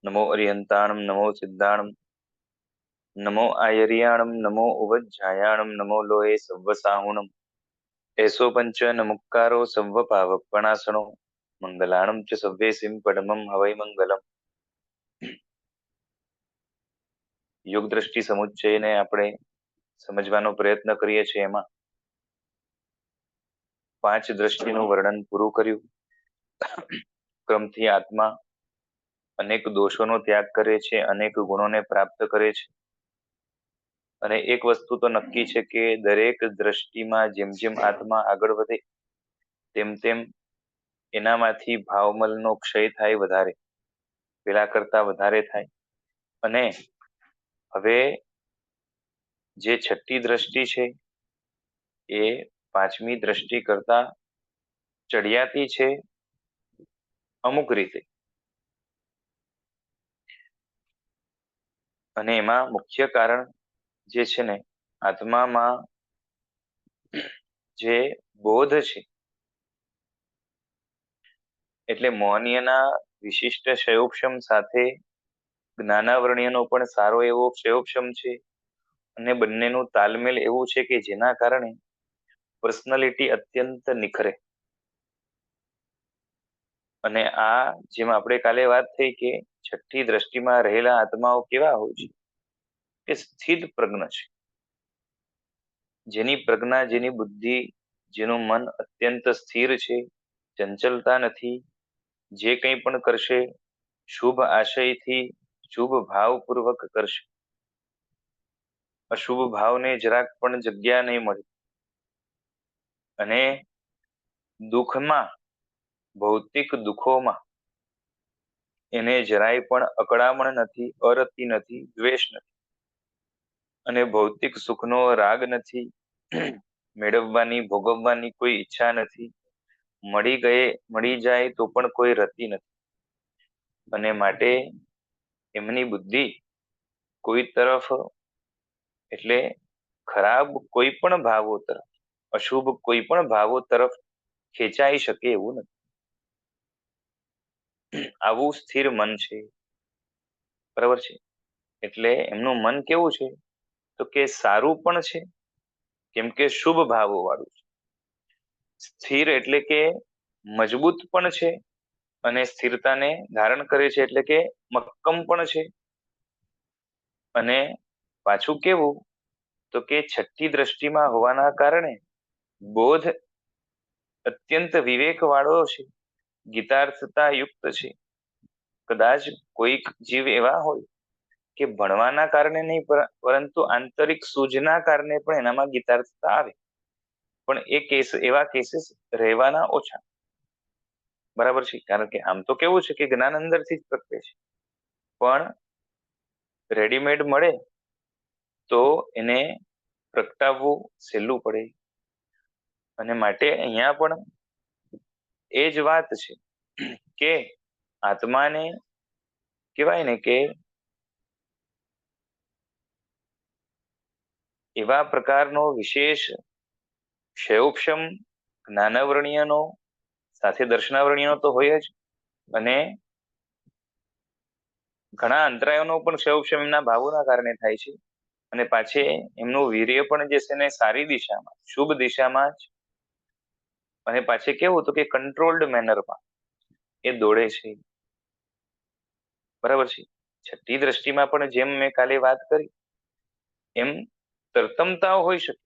नमो अरिहंताणं नमो सिद्धाणं नमो आयर्याणं नमो उवज्झायाणं नमो लोहे सव्वसाहुणम् एसो पंच नमुक्कारो सव्वपावपणासनो मंगलाणं च सव्येसिं परमं हवै मंगलम्। યુગ દ્રષ્ટિ સમુચ્ચયને આપણે સમજવાનો પ્રયત્ન કરીએ છીએ. એમાં 5 દ્રષ્ટિનું વર્ણન પૂરું કર્યું. ક્રમથી આત્મા અનેક દોષોનો ત્યાગ કરે છે, અનેક ગુણોને પ્રાપ્ત કરે છે. અને એક વસ્તુ તો નક્કી છે કે દરેક દ્રષ્ટિમાં જેમ જેમ આત્મા આગળ વધે તેમ તેમ એનામાંથી ભાવમલનો ક્ષય થાય, વધારે પેલા કરતા વધારે થાય. અને હવે જે છઠ્ઠી દ્રષ્ટિ છે એ પાંચમી દ્રષ્ટિ કરતા ચડિયાતી છે અમુક રીતે. અને એમાં મુખ્ય કારણ જે છે ને, આત્મામાં જે બોધ છે, એટલે મોહનીયના વિશિષ્ટ ક્ષયોક્ષમ સાથે જ્ઞાનાવરણીયનો પણ સારો એવો ક્ષયોક્ષમ છે. અને બંનેનું તાલમેલ એવું છે કે જેના કારણે પર્સનાલિટી અત્યંત નિખરે. અને આ જેમ આપણે કાલે વાત થઈ કે છઠ્ઠી દ્રષ્ટિમાં રહેલા આત્માઓ કેવા હોય છે કે સ્થિત પ્રજ્ઞ છે, જેની પ્રજ્ઞા, જેની બુદ્ધિ, જેનું મન અત્યંત સ્થિર છે, ચંચલતા નથી. જે કંઈ પણ કરશે શુભ આશયથી, શુભ ભાવપૂર્વક કરશે. અશુભ ભાવને જરાક પણ જગ્યા નહીં મળે. અને દુઃખમાં, ભૌતિક દુઃખોમાં એને જરાય પણ અકળામણ નથી, અરતિ નથી, દ્વેષ નથી. અને ભૌતિક સુખનો રાગ નથી, મેળવવાની, ભોગવવાની કોઈ ઈચ્છા નથી. મળી જાય તો પણ કોઈ રતિ નથી. અને માટે એમની બુદ્ધિ કોઈ તરફ, એટલે ખરાબ કોઈ પણ ભાવો તરફ, અશુભ કોઈ પણ ભાવો તરફ ખેંચાઈ શકે એવું નથી. આવું સ્થિર મન છે, બરાબર છે. એટલે એમનું મન કેવું છે તો કે સારું પણ છે, કેમ કે શુભ ભાવો વાળું છે. સ્થિર એટલે કે મજબૂત પણ છે, અને સ્થિરતાને ધારણ કરે છે એટલે કે મક્કમ પણ છે. અને પાછું કેવું તો કે છઠ્ઠી દ્રષ્ટિમાં હોવાના કારણે બોધ અત્યંત વિવેક વાળો છે, ગીતાર્થતા યુક્ત છે. કદાચ કોઈક જીવ એવા હોય કે ભણવાના કારણે નહીં, પરંતુ આંતરિક સૂઝના કારણે પણ એનામાં ગીતાર્થતા આવે. પણ એવા કેસીસ રહેવાના ઓછા, બરાબર છે. કારણ કે આમ તો કેવું છે કે જ્ઞાન અંદરથી જ પ્રગટે છે, પણ રેડીમેડ મળે તો એને પ્રગટાવવું સહેલું પડે. અને માટે અહીંયા પણ એ જ વાત છે કે આત્માને કહેવાય ને કે એવા પ્રકારનો વિશેષ ક્ષયોક્ષમ જ્ઞાનાવરણીયનો સાથે દર્શનાવરણીયનો તો હોય જ. અને ઘણા અંતરાયોનો પણ ક્ષયોક્ષમ એમના ભાવોના કારણે થાય છે. અને પાછી એમનું વીર્ય પણ જે છે ને સારી દિશામાં, શુભ દિશામાં જ, અને પાછી કેવું તો કે કંટ્રોલ્ડ મેનરમાં એ દોડે છે, બરાબર છે. છઠ્ઠી દ્રષ્ટિમાં પણ જેમ મેં કાલે વાત કરી એમ તરતમતાઓ હોઈ શકે,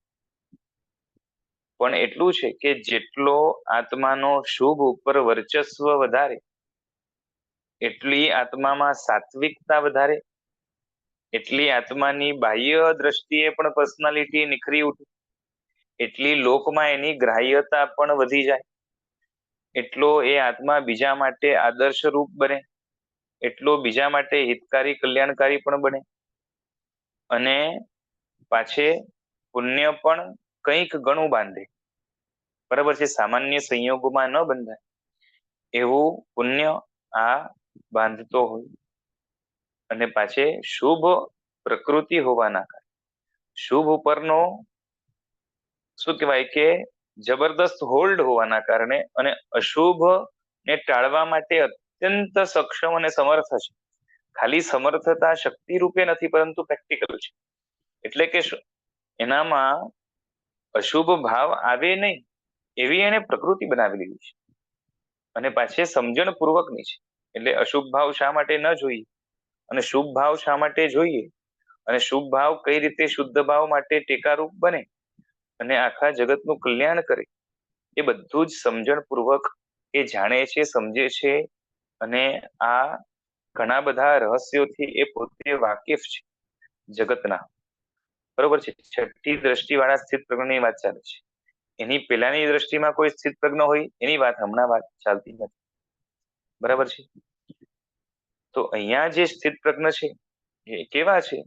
પણ એટલું છે કે જેટલો આત્માનો શુભ ઉપર વર્ચસ્વ વધારે, એટલી આત્મામાં સાત્વિકતા વધારે, એટલી આત્માની બાહ્ય દ્રષ્ટિએ પણ પર્સનાલિટી નિખરી ઉઠે, એટલી લોકમાં એની ગ્રાહ્યતા પણ વધી જાય, એટલો એ આત્મા બીજા માટે આદર્શ રૂપ બને, એટલો બીજા માટે હિતકારી, કલ્યાણકારી પણ બને. અને પાછે પુણ્ય પણ કંઈક ઘણું બાંધે, બરાબર છે. સામાન્ય સંયોગોમાં ન બંધાય એવું પુણ્ય આ બાંધતો હોય. અને પાછે શુભ પ્રકૃતિ હોવાના કારણે, શુભ ઉપરનો શું કહેવાય કે જબરદસ્ત હોલ્ડ હોવાના કારણે, અને અશુભ ને ટાળવા માટે અત્યંત સક્ષમ અને સમર્થ છે. ખાલી સમર્થતા શક્તિ રૂપે નથી, પરંતુ પ્રેક્ટિકલ છે. એટલે કે એનામાં અશુભ ભાવ આવે નહીં એવી એને પ્રકૃતિ બનાવી લીધી છે, અને પાછી સમજણ પૂર્વકની છે. એટલે અશુભ ભાવ શા માટે ન જોઈએ અને શુભ ભાવ શા માટે જોઈએ, અને શુભ ભાવ કઈ રીતે શુદ્ધ ભાવ માટે ટેકારૂપ બને અને આખા જગતનું કલ્યાણ કરે, એ બધું જ સમજણ પૂર્વક એ જાણે છે, સમજે છે. અને આ ઘણા બધા રહસ્યોથી એ પોતે વાકેફ છે જગતના. બરોબર છે. છઠ્ઠી દ્રષ્ટિ વાળા સ્થિત પ્રજ્ઞની વાત ચાલે છે. એની પેલાની દ્રષ્ટિમાં કોઈ સ્થિત પ્રજ્ઞ હોય એની વાત હમણાં વાત ચાલતી નથી. બરાબર છે. તો અહીંયા જે સ્થિત પ્રજ્ઞ છે એ કેવા છે,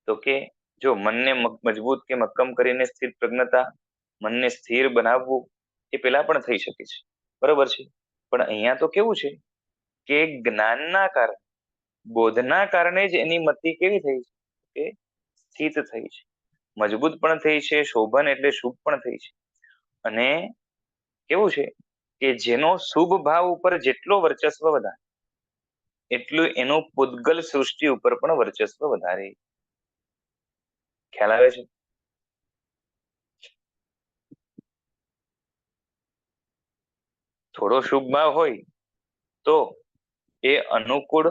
તો કે જો મનને મજબૂત કે મક્કમ કરીને સ્થિર પ્રજ્ઞતા, મનને સ્થિર બનાવવું એ પેલા પણ થઈ શકે છે. બરોબર છે. પણ અહીંયા તો કેવું છે કે જ્ઞાનના કારણે, બોધના કારણે જ એની મતિ કેવી થઈ છે, કે સ્થિત થઈ છે, મજબૂત પણ થઈ છે, શોભન એટલે શુભ પણ થઈ છે. અને કેવું છે કે જેનો શુભ ભાવ ઉપર જેટલો વર્ચસ્વ વધારે એટલું એનું પૂતગલ સૃષ્ટિ ઉપર પણ વર્ચસ્વ વધારે. ખ્યાલ આવે છે? થોડો શુભ ભાવ હોય તો એ અનુકૂળ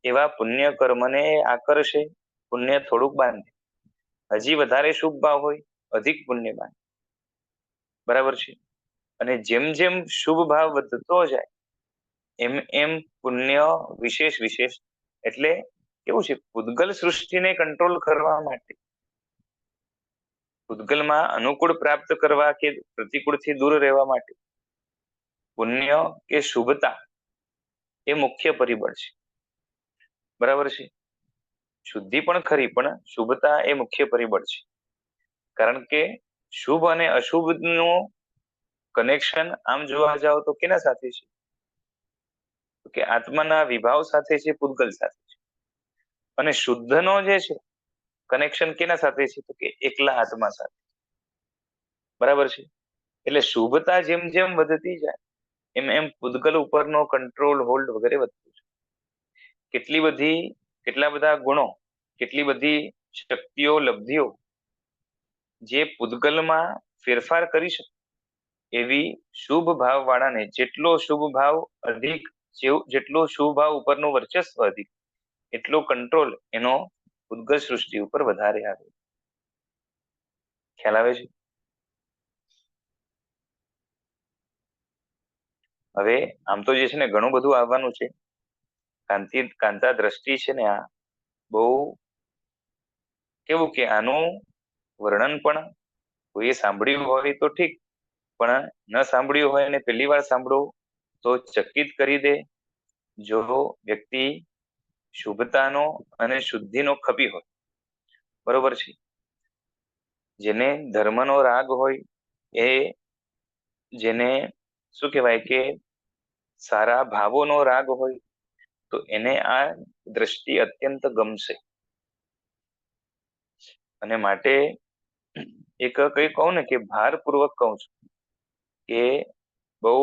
એવા પુણ્ય કર્મને આકર્ષે, પુણ્ય થોડુંક બાંધે. હજી વધારે શુભ ભાવ હોય અધિક પુણ્ય બાંધે. બરાબર છે. અને જેમ જેમ શુભ ભાવ વધતો જાય એમ એમ પુણ્ય વિશેષ વિશેષ, એટલે કેવું છે, પૂતગલ સૃષ્ટિને કંટ્રોલ કરવા માટે, પૂતગલમાં અનુકૂળ પ્રાપ્ત કરવા કે પ્રતિકૂળથી દૂર રહેવા માટે પુણ્ય કે શુભતા એ મુખ્ય પરિબળ છે. બરાબર છે. શુદ્ધિ પણ ખરી, પણ શુભતા એ મુખ્ય પરિબળ છે. કારણ કે શુભ અને અશુભ નું કનેક્શન આમ જોવા જાવ તો કેના સાથે છે, તો કે આત્માના વિભાવ સાથે છે, પૂતગલ સાથે છે. અને શુદ્ધનો જે છે કનેક્શન કેના સાથે છે, તો કે એકલા આત્મા સાથે. બરાબર છે. એટલે શુભતા જેમ જેમ વધતી જાય એમ એમ પૂતગલ ઉપરનો કંટ્રોલ, હોલ્ડ વગેરે વધતું છે. કેટલા બધા ગુણો, કેટલી બધી શક્તિઓ, લબ્ધિઓ જે પૂતગલમાં ફેરફાર કરી શકે એવી શુભ ભાવ વાળાને જેટલો શુભ ભાવ અધિક, જેટલો શુભ ભાવ ઉપરનું વર્ચસ્વ અધિક, એટલો કંટ્રોલ એનો પૂતગલ સૃષ્ટિ ઉપર વધારે આવે. ખ્યાલ આવે છે? હવે આમ તો જે છે ને ઘણું બધું આવવાનું છે. કાંતા દ્રષ્ટિ છે ને આ બહુ કેવું કે આનું વર્ણન પણ કોઈએ સાંભળ્યું હોય તો ઠીક, પણ ન સાંભળ્યું હોય અને પહેલી વાર સાંભળો તો ચકિત કરી દે. જો વ્યક્તિ શુભતાનો અને શુદ્ધિનો ખપી હોય, બરોબર છે, જેને ધર્મનો રાગ હોય, એ જેને શું કહેવાય કે સારા ભાવોનો રાગ હોય, તો એને આ દ્રષ્ટિ અત્યંત ગમશે. અને માટે એક કઈ કહું ને કે ભારપૂર્વક કહું છું કે બહુ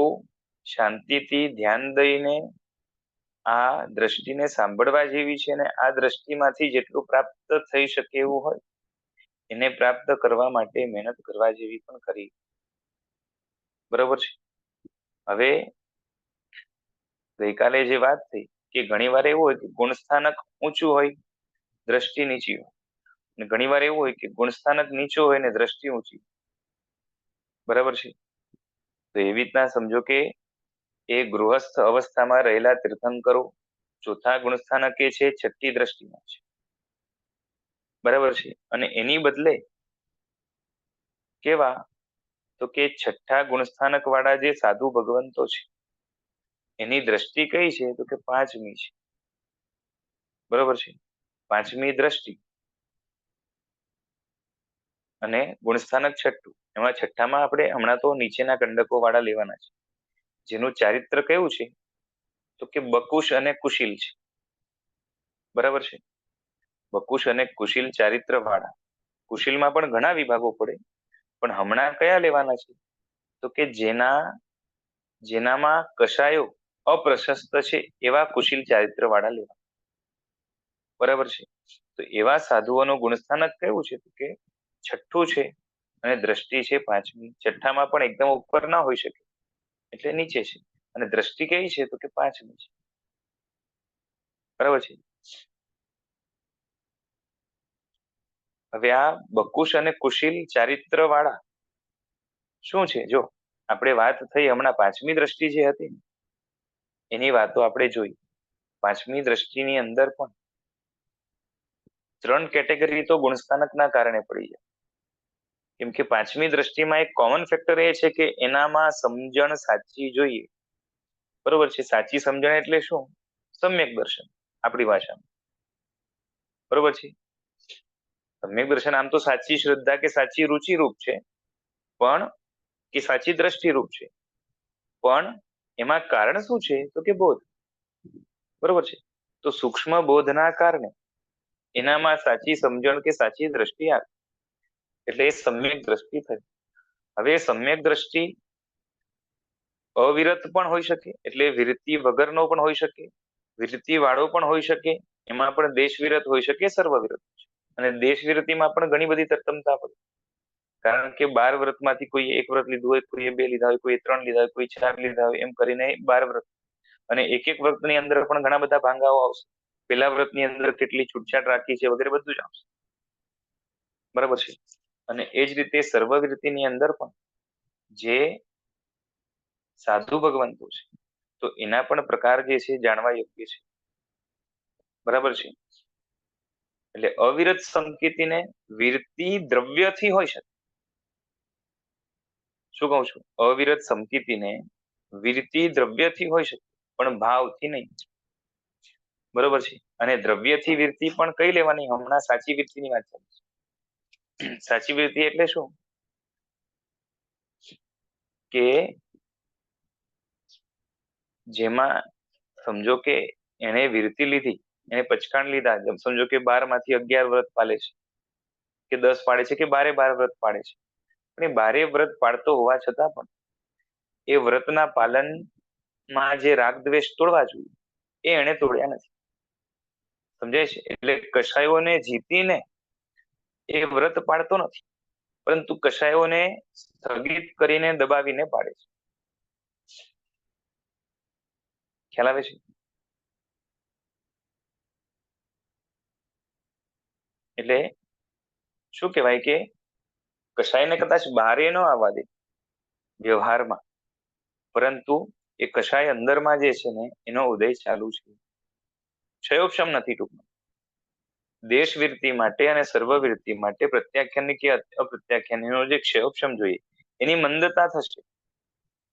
શાંતિથી ધ્યાન દઈને આ દ્રષ્ટિને સાંભળવા જેવી છે. અને આ દ્રષ્ટિમાંથી જેટલું પ્રાપ્ત થઈ શકે એવું હોય એને પ્રાપ્ત કરવા માટે મહેનત કરવા જેવી પણ કરી. બરોબર છે. હવે ગઈકાલે જે વાત થઈ કે ઘણી વાર એવું હોય કે ગુણસ્થાનક ઊંચું હોય, દ્રષ્ટિ નીચી હોય, અને ઘણી વાર એવું હોય કે ગુણસ્થાનક નીચું હોય ને દ્રષ્ટિ ઊંચી. બરાબર છે. તો એવી રીતના સમજો કે એ ગૃહસ્થ અવસ્થામાં રહેલા તીર્થંકરો ચોથા ગુણસ્થાનકે છે, છઠ્ઠી દ્રષ્ટિમાં છે. બરાબર છે. અને એની બદલે કેવા, તો કે છઠ્ઠા ગુણસ્થાનક વાળા જે સાધુ ભગવંતો છે એની દ્રષ્ટિ કઈ છે, તો કે પાંચમી છે. બરોબર છે. પાંચમી દ્રષ્ટિ અને ગુણસ્થાનક છઠ્ઠું. એમાં છઠ્ઠામાં આપણે હમણાં તો નીચેના કંડકો વાળા લેવાના છે, જેનું ચારિત્ર કેવું છે, તો કે બકુશ અને કુશીલ છે. બરાબર છે. બકુશ અને કુશીલ ચારિત્ર વાળા. કુશીલમાં પણ ઘણા વિભાગો પડે, પણ હમણાં કયા લેવાના છે, તો કે જેનામાં કશાયો અપ્રશસ્ત છે એવા કુશીલ ચારિત્ર વાળા લેવા. બરાબર છે. તો એવા સાધુઓનું ગુણસ્થાનક કયું છે? તો કે છઠ્ઠું છે અને દ્રષ્ટિ છે પાંચમી. છઠ્ઠામાં પણ એકદમ ઉપર ના હોઈ શકે એટલે નીચે છે, અને દ્રષ્ટિ કઈ છે? તો કે પાંચમી છે. બરાબર છે. હવે આ બકુશ અને કુશીલ ચારિત્ર વાળા શું છે? જો આપણે વાત થઈ હમણાં પાંચમી દ્રષ્ટિ જે હતી એની વાતો આપણે જોઈ. પાંચમી દ્રષ્ટિની અંદર પણ 3 કેટેગરી તો ગુણસ્થાનકના કારણે પડી જાય. કેમ કે પાંચમી દ્રષ્ટિમાં એક કોમન ફેક્ટર એ છે કે એનામાં સમજણ સાચી જોઈએ. બરોબર છે. સાચી સમજણ એટલે શું? સમ્યક દર્શન આપણી ભાષામાં. બરોબર છે. સમ્યક દર્શન આમ તો સાચી શ્રદ્ધા કે સાચી રુચિ રૂપ છે, પણ કે સાચી દ્રષ્ટિ રૂપ છે, પણ એમાં કારણ શું છે? તો કે બોધ. બરોબર છે. તો સૂક્ષ્મ બોધના કારણે એનામાં સાચી સમજણ કે સાચી દ્રષ્ટિ આવે એટલે એ સમ્યક દ્રષ્ટિ થઈ. હવે સમ્યક દ્રષ્ટિ અવિરત પણ હોઈ શકે, એટલે વિરતિ વગરનો પણ હોઈ શકે, વિરતિ વાળો પણ હોઈ શકે, એમાં પણ દેશ વિરત હોઈ શકે, સર્વ વિરત. અને દેશ વિરતિમાં પણ ઘણી બધી તરતમતા પડે. કારણ કે 12 વ્રતમાંથી કોઈ એક વ્રત લીધું હોય, કોઈએ 2 લીધા હોય, કોઈ 3 લીધા હોય, કોઈ 4 લીધા હોય, એમ કરીને 12 વ્રત. અને એક એક વ્રતની અંદર પણ ઘણા બધા ભાંગાઓ આવશે. પેલા વ્રતની અંદર કેટલી છૂટછાટ રાખી છે વગેરે બધું જ આવશે. બરાબર છે. અને એ જ રીતે સર્વવિરતિની અંદર પણ જે સાધુ ભગવંતો છે તો એના પણ પ્રકાર જે છે જાણવા યોગ્ય છે. બરાબર છે. એટલે અવિરત સંકેતીને વિરતિ દ્રવ્યથી હોઈ શકે. શું કહું છું? અવિરત સંકેતીને વિરતિ દ્રવ્યથી હોઈ શકે, પણ ભાવથી નહીં. બરોબર છે. અને દ્રવ્યથી વિરતિ પણ કઈ લેવાની? હમણાં સાચી વિરતિની વાત ચાલે છે. સાચી વિરતિ એટલે શું? કે જેમાં સમજો કે એને વિરતિ લીધી, એને પચકાણ લીધા, સમજો કે 12 માંથી 11 વ્રત પાળે છે, કે 10 પાડે છે, કે 12 વ્રત પાડે છે, પણ એ 12 વ્રત પાડતો હોવા છતાં પણ એ વ્રતના પાલનમાં જે રાગ દ્વેષ તોડવા જોઈએ એ એને તોડ્યા નથી. સમજાય છે? એટલે કષાયોને જીતીને એ વ્રત પાડતો નથી, પરંતુ કષાયોને સ્થગિત કરીને દબાવીને પાડે છે. ખ્યાલ આવે છે? એટલે શું કહેવાય કે કષાયને કદાચ બહારે ન આવવા દે વ્યવહારમાં, પરંતુ એ કષાય અંદરમાં જે છે ને એનો ઉદય ચાલુ છે. ક્ષયોક્ષમ નથી. ટૂંકમાં દેશ વિરતિ માટે અને સર્વવિરતિ માટે પ્રત્યાખ્યાન કે અપ્રત્યાખ્યાનનો જે ક્ષયોક્ષમ જોઈએ એની મંદતા થશે,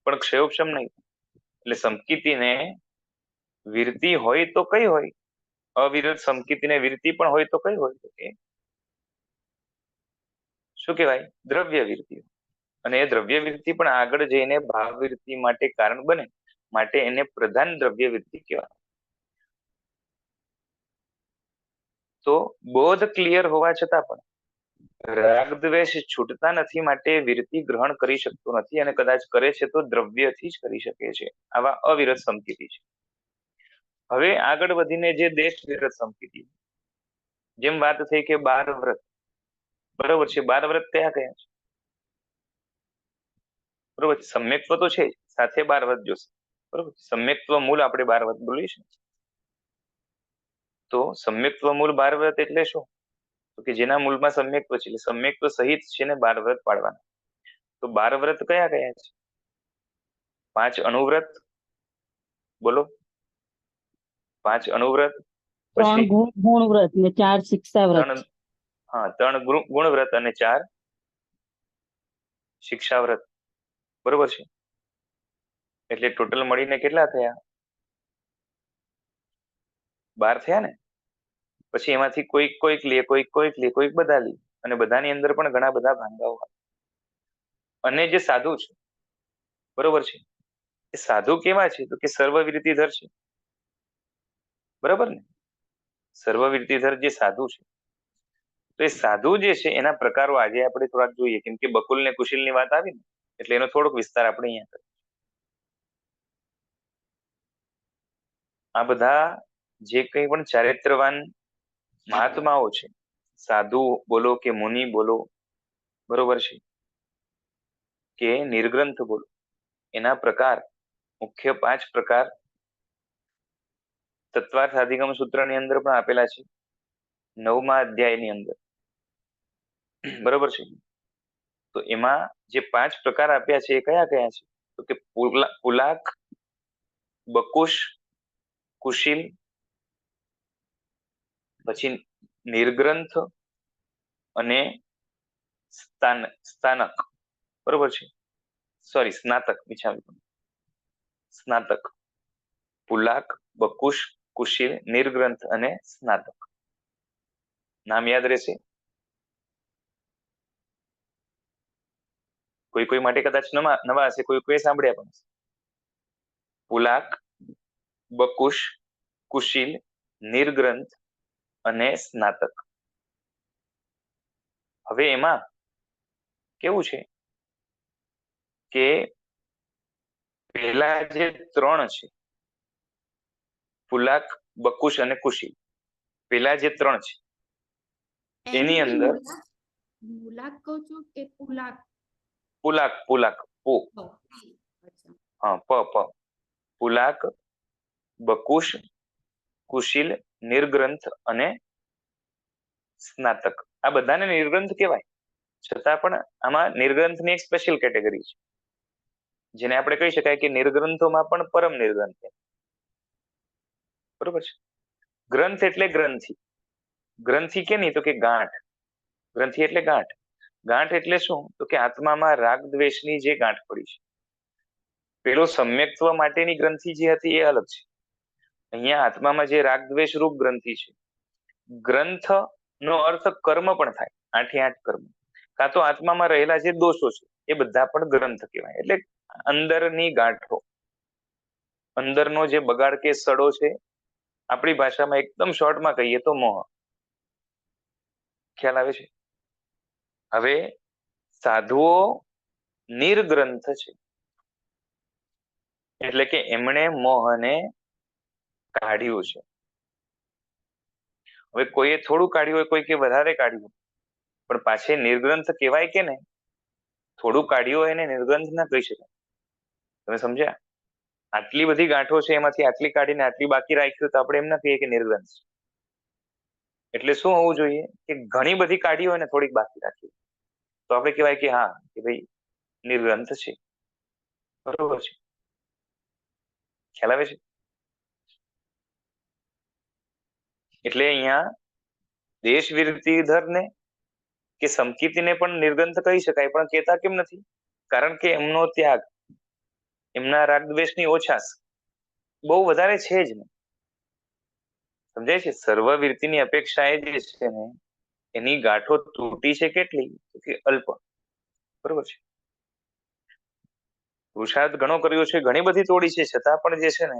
પણ ક્ષયોક્ષમ નહીં. એટલે સમકીતીને વિરતિ હોય તો કઈ હોય? અવિરત સમકીતીને વિરતિ પણ હોય તો કઈ હોય? તો કે શું કહેવાય? દ્રવ્ય વિરતિ. અને એ દ્રવ્ય વિરતિ પણ આગળ જઈને ભાવ વિરતિ માટે કારણ બને, માટે એને પ્રધાન દ્રવ્ય વિરતિ કહેવાય. તો બોધ ક્લિયર હોવા છતાં પણ રાગ દ્વેષ છૂટતા નથી, માટે વિરતિ ગ્રહણ કરી શકતો નથી, અને કદાચ કરે છે તો દ્રવ્યથી જ કરી શકે છે. આવા અવિરત સમકીતી છે. હવે આગળ વધીને જે દેશ વિરત સમકીતી, જેમ વાત થઈ કે 12 વ્રત. બરોબર છે. 12 વ્રત કયા કયા છે? બરોબર. સમ્યક્ત્વ તો છે, સાથે 12 વ્રત જોશે. બરોબર. સમ્યક્ત્વ મૂળ આપણે 12 વ્રત બોલીશું. તો સમ્યક્ત્વ મૂળ 12 વ્રત એટલે શું? તો કે જેના મૂળમાં સમ્યક્ત્વ છે, એટલે સમ્યક્ત્વ સહિત છે ને 12 વ્રત પાડવાના. તો 12 વ્રત કયા કયા છે? 5 અનુવ્રત. બોલો. 5 અનુવ્રત, 3 પછી ગુણ વ્રત ને 4 શિક્ષા વ્રત. 3 ગુણ વ્રત અને 4 શિક્ષા વ્રત. બરોબર છે. એટલે ટોટલ મળીને કેટલા થયા? 12 થયા ને. પછી એમાંથી કોઈક કોઈક લે, કોઈક કોઈક લે, કોઈક બધા લે, અને બધાની અંદર પણ ઘણા બધા ભાંગાઓ. અને જે સાધુ છે, બરોબર છે, એ સાધુ કેવા છે? તો કે સર્વવિરતિધર છે. બરાબર ને? સર્વવિરતિધર જે સાધુ છે, તો એ સાધુ જે છે એના પ્રકારો આજે આપણે થોડાક જોઈએ, કેમ કે બકુલ ને કુશીલ ની વાત આવી ને એટલે એનો થોડોક વિસ્તાર આપણે અહીંયા કરીએ. આ બધા જે કંઈ પણ ચારિત્રવાન મહાત્માઓ છે, સાધુ બોલો કે મુનિ બોલો, બરોબર છે, કે નિર્ગ્રંથ બોલો, એના પ્રકાર મુખ્ય 5 પ્રકાર તત્વાર્થાધિગમ સૂત્રની અંદર પણ આપેલા છે, 9મા અધ્યાયની અંદર, બરોબર છે. તો એમાં જે 5 પ્રકાર આપ્યા છે એ કયા કયા છે? તો કે પુલાક, બકુશ, કુશિલ, પછી નિર્ગ્રંથ અને સ્થાનક, બરોબર છે, સોરી સ્નાતક, સ્નાતક, પુલાક, બકુશ, કુશિલ, નિર્ગ્રંથ અને સ્નાતક. નામ યાદ રહેશે? કોઈ માટે કદાચ નવા હશે, કોઈ સાંભળ્યા પણ હશે. પુલાક, બકુશ, કુશિલ, નિર્ગ્રંથ અને સ્નાતક. હવે એમાં કેવું છે કે પહેલા જે 3 છે, પુલાક, બકુશ અને કુશિલ, પેલા જે 3 છે એની અંદર મુલાક કહો છો કે પુલાક? પુલાક, પુલાક, પુ, હા, પ, પુલાક, બકુશ, કુશિલ, નિર્ગ્રંથ અને સ્નાતક. આ બધાને નિર્ગ્રંથ કહેવાય, છતાં પણ આમાં નિર્ગ્રંથની એક સ્પેશિયલ કેટેગરી છે, જેને આપણે કહી શકાય કે નિર્ગ્રંથોમાં પણ પરમ નિર્ગ્રંથ, બરોબર છે. ગ્રંથ એટલે ગ્રંથિ. ગ્રંથિ કે નહીં? તો કે ગાંઠ. ગ્રંથિ એટલે ગાંઠ. ગાંઠ એટલે શું? તો કે આત્મામાં રાગ દ્વેષની જે ગાંઠ પડી છે. પેલો સમ્યક્ત્વ માટેની ગ્રંથિ જે હતી એ અલગ છે. અહીંયા આત્મામાં જે રાગ દ્વેષ રૂપ ગ્રંથિ છે, ગ્રંથ નો અર્થ કર્મ પણ થાય, 8 કર્મ, કાં તો આત્મામાં રહેલા જે દોષો છે એ બધા પણ ગ્રંથ કહેવાય. એટલે અંદરની ગાંઠો, અંદરનો જે બગાડ કે સડો છે, આપણી ભાષામાં એકદમ શોર્ટમાં કહીએ તો મોહ. ખ્યાલ આવે છે? હવે સાધુઓ નિર્ગ્રંથ છે, એટલે કે એમણે મોહને કાઢ્યું છે. હવે કોઈએ થોડું કાઢ્યું હોય, કોઈ કે વધારે કાઢ્યું, પણ પાછી નિર્ગ્રંથ કહેવાય કે નહીં? થોડું કાઢ્યું હોય એને નિર્ગ્રંથ ના કહી શકાય. તમે સમજ્યા? આટલી બધી ગાંઠો છે, એમાંથી આટલી કાઢીને આટલી બાકી રાખ્યું, તો આપણે એમ ના કહીએ કે નિર્ગ્રંથ. એટલે શું હોવું જોઈએ કે ઘણી બધી કાઢી હોય ને થોડીક બાકી રાખી, તો આપણે કહેવાય કે હા, કે ભાઈ નિર્ગ્રંથ છે, બરોબર છે. ખ્યાલ આવે છે? એટલે અહીંયા દેશ વિરતિધર ને કે સમકીર્તિને પણ નિર્ગ્રંથ કહી શકાય, પણ કહેતા કેમ નથી? કારણ કે એમનો ત્યાગ, એમના રાગદ્વેષની ઓછાશ બહુ વધારે છે જ ને. સમજાય છે? સર્વવીરતીની અપેક્ષાએ જે છે ને એની ગાંઠો તૂટી છે કેટલી? કે અલ્પ, બરોબર છે. પુરુષાર્થ ઘણો કર્યો છે, ઘણી બધી તોડી છે, છતાં પણ જે છે ને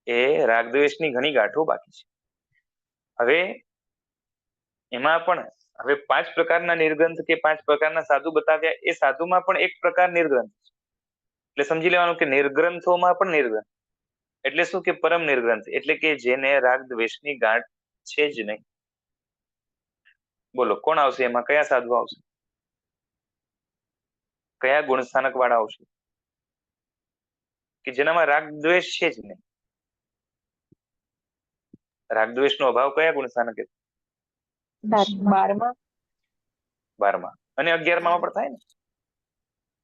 એ રાગદ્વેષની ઘણી ગાંઠો બાકી છે. હવે એમાં પણ હવે 5 પ્રકારના નિર્ગ્રંથ કે 5 પ્રકારના સાધુ બતાવ્યા, એ સાધુમાં પણ એક પ્રકાર નિર્ગ્રંથ છે. એટલે સમજી લેવાનું કે નિર્ગ્રંથોમાં પણ નિર્ગ્રંથ એટલે શું? કે પરમ નિર્ગ્રંથ, એટલે કે જેને રાગ દ્વેષની ગાંઠ છે જ નહીં. બોલો કોણ આવશે એમાં? કયા સાધુ આવશે? કયા ગુણસ્થાનક વાળા આવશે કે જેનામાં રાગ દ્વેષ છે જ નહીં? રાગ દ્વેષ નો અભાવ કયા ગુણસ્થાનક? 12માં 12માં અને 11માં પણ થાય ને?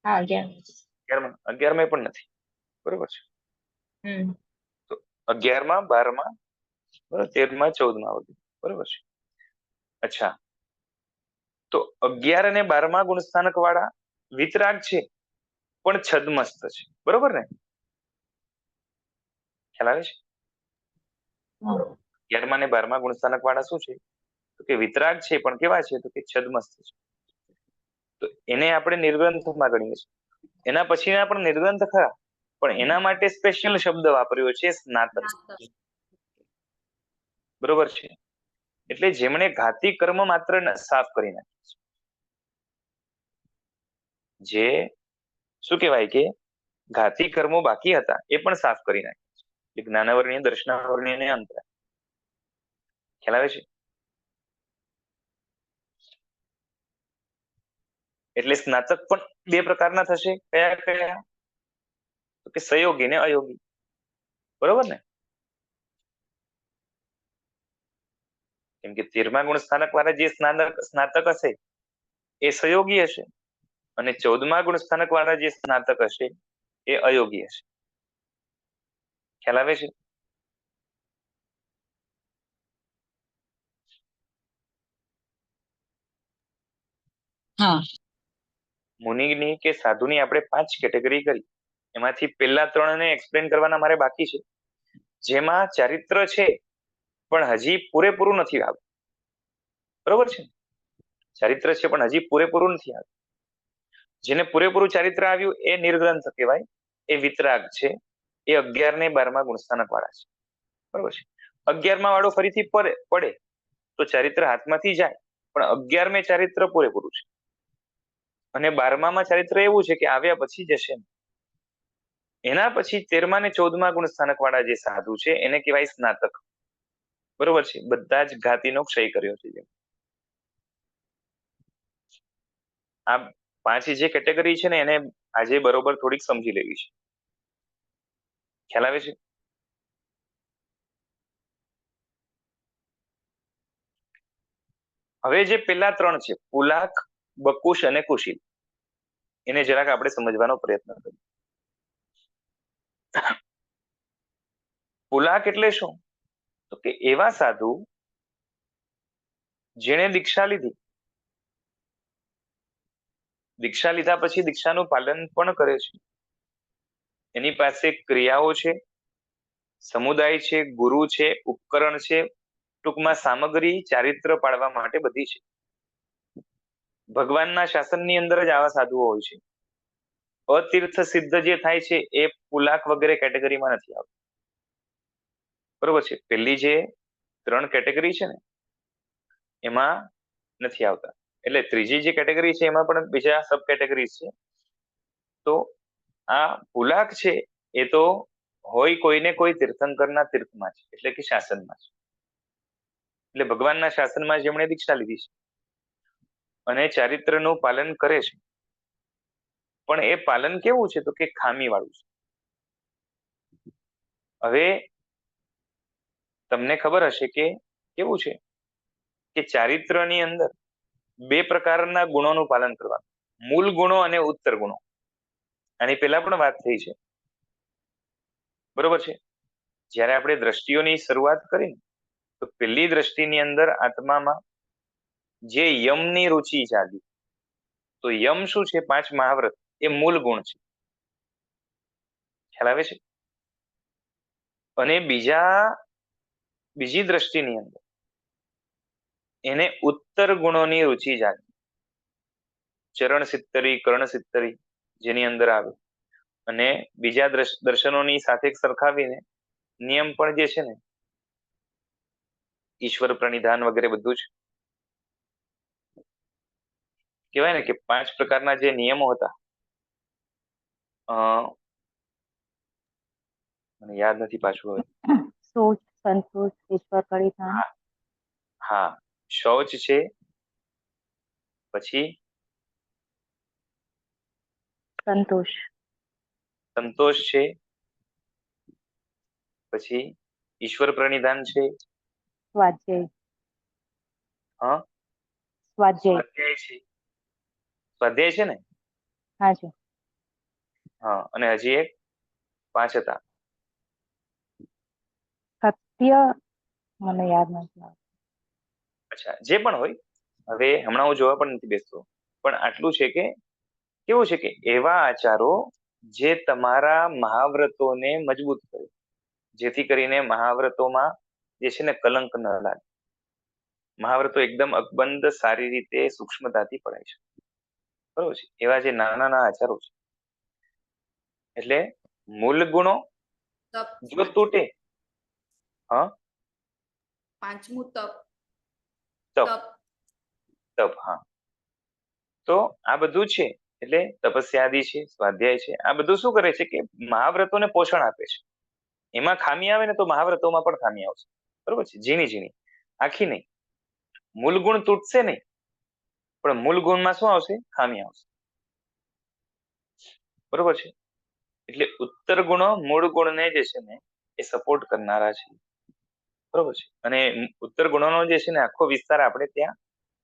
હા 11. 11માં પણ નથી, બરોબર છે. તો 11માં, 12માં, બરોબર, 13માં, 14માં વગેરે, બરોબર છે. અચ્છા, તો 11 અને 12માં ગુણસ્થાનક વાળા વિતરાગ છે, પણ છદમસ્ત છે, બરોબર ને? ખ્યાલ આવે છે? 11માં અને 12માં ગુણસ્થાનક વાળા શું છે? તો કે વિતરાગ છે, પણ કેવા છે? તો કે છદમસ્ત છે. તો એને આપણે નિર્ગ્રંથમાં ગણીએ છીએ. એના પછીના પણ નિર્ગ્રંથ ખરા, પણ એના માટે સ્પેશિયલ શબ્દ વાપર્યો છે, સ્નાતક, બરોબર છે. એટલે જેમણે ઘાતી કર્મ માત્ર સાફ કરી નાખ્યું છે, જે શું કહેવાય કે ઘાતી કર્મો બાકી હતા એ પણ સાફ કરી નાખ્યા છે. જ્ઞાનાવરણીય, દર્શનાવરણીય અને અંતરા. ખ્યાલ આવે છે? એટલે સ્નાતક પણ બે પ્રકારના થશે. કયા કયા? તો કે સહયોગી ને અયોગી. બરોબર ને? કેમ કે 13મા ગુણ સ્થાનક વાળા જે સ્નાતક હશે એ સહયોગી હશે, અને 14મા ગુણ સ્થાનક વાળા જે સ્નાતક હશે એ અયોગી હશે. ખ્યાલ આવે છે? હા. મુનિની કે સાધુની આપણે 5 કેટેગરી કરી. એમાંથી પહેલા 3ને એક્સપ્લેન કરવાના મારે બાકી છે, જેમાં ચારિત્ર છે પણ હજી પૂરેપૂરું નથી આવ્યું. બરોબર છે? ચારિત્ર છે પણ હજી પૂરેપૂરું નથી આવ્યું. જેને પૂરેપૂરું ચારિત્ર આવ્યું એ નિર્ગ્રંથ કહેવાય, એ વિતરાગ છે, એ 11 ને 12મા ગુણસ્થાનક વાળા છે. બરોબર છે? 11મા વાળો ફરીથી પડે તો ચારિત્ર હાથમાંથી જાય, પણ 11મે ચારિત્ર પૂરેપૂરું છે. અને 12માં ચારિત્ર એવું છે કે આવ્યા પછી જશે. એના પછી 13મા ને 14મા ગુણ સ્થાનક વાળા જે સાધુ છે એને કહેવાય સ્નાતક. બરોબર છે? બધા જ ઘાતીનો ક્ષય કર્યો છે. આ 5 જે કેટેગરી છે ને એને આજે બરોબર થોડીક સમજી લેવી છે. ખ્યાલ આવે છે? હવે જે પેલા 3 છે, પુલાક, બકુશ અને કુશીલ, એને જરાક આપણે સમજવાનો પ્રયત્ન કરીએ. પુલાક એટલે શું? તો કે એવા સાધુ જેણે દીક્ષા લીધી, દીક્ષા લીધા પછી દીક્ષાનું પાલન પણ કરે છે, એની પાસે ક્રિયાઓ છે, સમુદાય છે, ગુરુ છે, ઉપકરણ છે, ટૂંકમાં સામગ્રી ચારિત્ર પાડવા માટે બધી છે. ભગવાનના શાસનની અંદર જ આવા સાધુઓ હોય છે. અતીર્થ સિદ્ધ જે થાય છે એ પુલાક વગેરે કેટેગરીમાં નથી આવતું. બરોબર છે? પેલી જે 3 કેટેગરી છે ને એમાં નથી આવતા. એટલે ત્રીજી જે કેટેગરી છે એમાં પણ બીજા સબ કેટેગરી છે. તો આ પુલાક છે એ તો હોય કોઈને કોઈ તીર્થંકરના તીર્થમાં છે, એટલે કે શાસનમાં છે. એટલે ભગવાનના શાસનમાં જેમણે દીક્ષા લીધી છે અને ચારિત્રનું પાલન કરે છે, પણ એ પાલન કેવું છે? તો કે ખામી વાળું છે. હવે તમને ખબર હશે કે કેવું છે કે ચારિત્રની અંદર 2 પ્રકારના ગુણોનું પાલન કરવાનું, મૂળ ગુણો અને ઉત્તર ગુણો. આની પહેલા પણ વાત થઈ છે. બરોબર છે? જ્યારે આપણે દ્રષ્ટિઓની શરૂઆત કરી તો પહેલી દ્રષ્ટિની અંદર આત્મામાં જે યમની રુચિ જાગી, તો યમ શું છે? 5 મહાવ્રત, એ મૂળ ગુણ છે. ખ્યાલ આવે છે? અને બીજી દ્રષ્ટિની અંદર એને ઉત્તર ગુણોની રુચિ જાગી, ચરણ સિત્તરી, કર્ણ સિત્તરી જેની અંદર આવે, અને બીજા દર્શનોની સાથે સરખાવીને નિયમ પણ જે છે ને ઈશ્વર પ્રણિધાન વગેરે બધું જ કહેવાય ને કે 5 પ્રકારના જે નિયમો હતા, મને યાદ નથી પાછું હવે. શોચ, સંતોષ, ઈશ્વર પરિધાન. હા, શૌચ છે, પછી સંતોષ છે, પછી ઈશ્વર પ્રણિધાન છે, સ્વાધ્યાય છે. સ્વાધ્યાય છે ને? હા, અને હજી એક 5 હતા. સત્ય મને યાદ નથી. અચ્છા, જે પણ હોય, હવે હમણાં હું જોવા પણ નથી બેસતો, પણ આટલું છે કે કેવું છે કે એવા આચારો જે તમારા મહાવ્રતોને મજબૂત કરે, જેથી કરીને મહાવ્રતોમાં જે છે ને કલંક ન લાગે. મહાવ્રતો એકદમ અકબંધ સારી રીતે સૂક્ષ્મતાથી પડાય છે. બરોબર છે? એવા જે નાના નાના આચારો છે, એટલે મૂળ ગુણો જો તૂટે. હા, 5મું તપ. તપ. હા, તો આ બધું છે, એટલે તપસ્યાદી છે, સ્વાધ્યાય છે, આ બધું શું કરે છે કે મહાવ્રતોને પોષણ આપે છે. એમાં ખામી આવે ને તો મહાવ્રતોમાં પણ ખામી આવશે. બરોબર છે, ઝીણી ઝીણી, આખી નહીં. મૂળ ગુણ તૂટશે નહીં, પણ મૂળ ગુણમાં શું આવશે? ખામી આવશે. બરોબર છે. એટલે ઉત્તર ગુણો મૂળ ગુણને જે છે ને એ સપોર્ટ કરનારા છે. બરોબર છે. અને ઉત્તર ગુણોનો જે છે ને આખો વિસ્તાર આપણે ત્યાં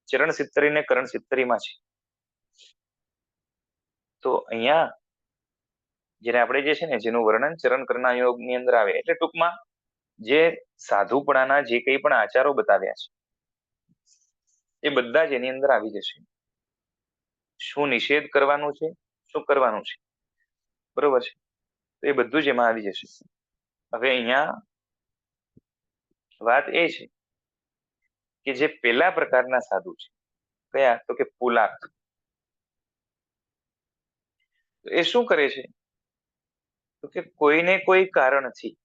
ચરણ સિત્તરી ને કરણ સિત્તરીમાં છે. તો અહીંયા જેને આપણે જે છે ને જેનું વર્ણન ચરણ કરના યોગની અંદર આવે, એટલે ટૂંકમાં જે સાધુપણાના જે કંઈ પણ આચારો બતાવ્યા છે એ બધા જ એની અંદર આવી જશે. શું નિષેધ કરવાનું છે, શું કરવાનું છે, બરોબર છે, તો એ બધું જ એમાં આવી જશે. હવે અહીંયા વાત એ છે કે જે પેલા પ્રકારના સાધુ છે, કયા? તો કે પુલાક. એ શું કરે છે? તો કે કોઈને કોઈ કારણથી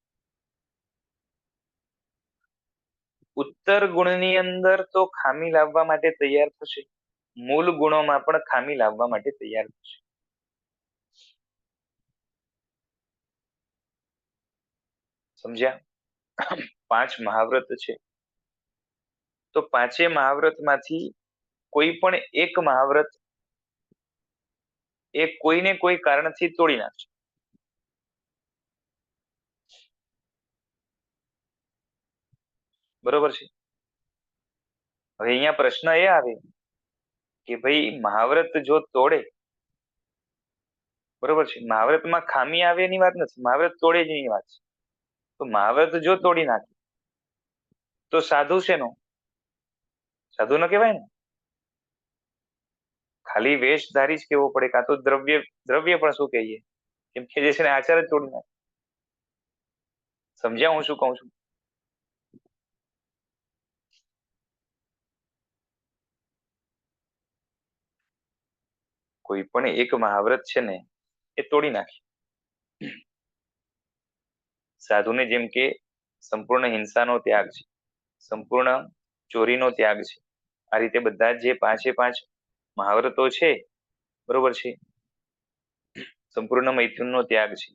ઉત્તર ગુણની અંદર તો ખામી લાવવા માટે તૈયાર થશે, મૂળ ગુણોમાં પણ ખામી લાવવા માટે તૈયાર થશે. સમજ્યા? 5 મહાવ્રત છે, તો 5 મહાવ્રતમાંથી કોઈ પણ એક મહાવ્રત એ કોઈને કોઈ કારણથી તોડી નાખશે. બરોબર છે. હવે અહીંયા પ્રશ્ન એ આવે કે ભાઈ મહાવ્રત જો તોડે, બરોબર છે, મહાવ્રતમાં ખામી આવે એની વાત નથી, મહાવ્રત તોડે જ એની વાત છે. તો મહાવ્રત જો તોડી નાખે તો સાધુ શેનો? સાધુ ન કહેવાય ને. ખાલી વેશધારી જ કેવો પડે, કાં તો દ્રવ્ય પણ શું કહીએ, કેમ કે જે છે ને આચાર જ તોડી નાખે. સમજ્યા હું શું કહું છું? કોઈ પણ એક મહાવ્રત છે ને એ તોડી નાખે. સાધુને જેમ કે સંપૂર્ણ હિંસાનો ત્યાગ છે, સંપૂર્ણ ચોરીનો ત્યાગ છે, આ રીતે બધા જે 5 મહાવ્રતો છે, બરોબર છે, સંપૂર્ણ મૈથુનનો ત્યાગ છે,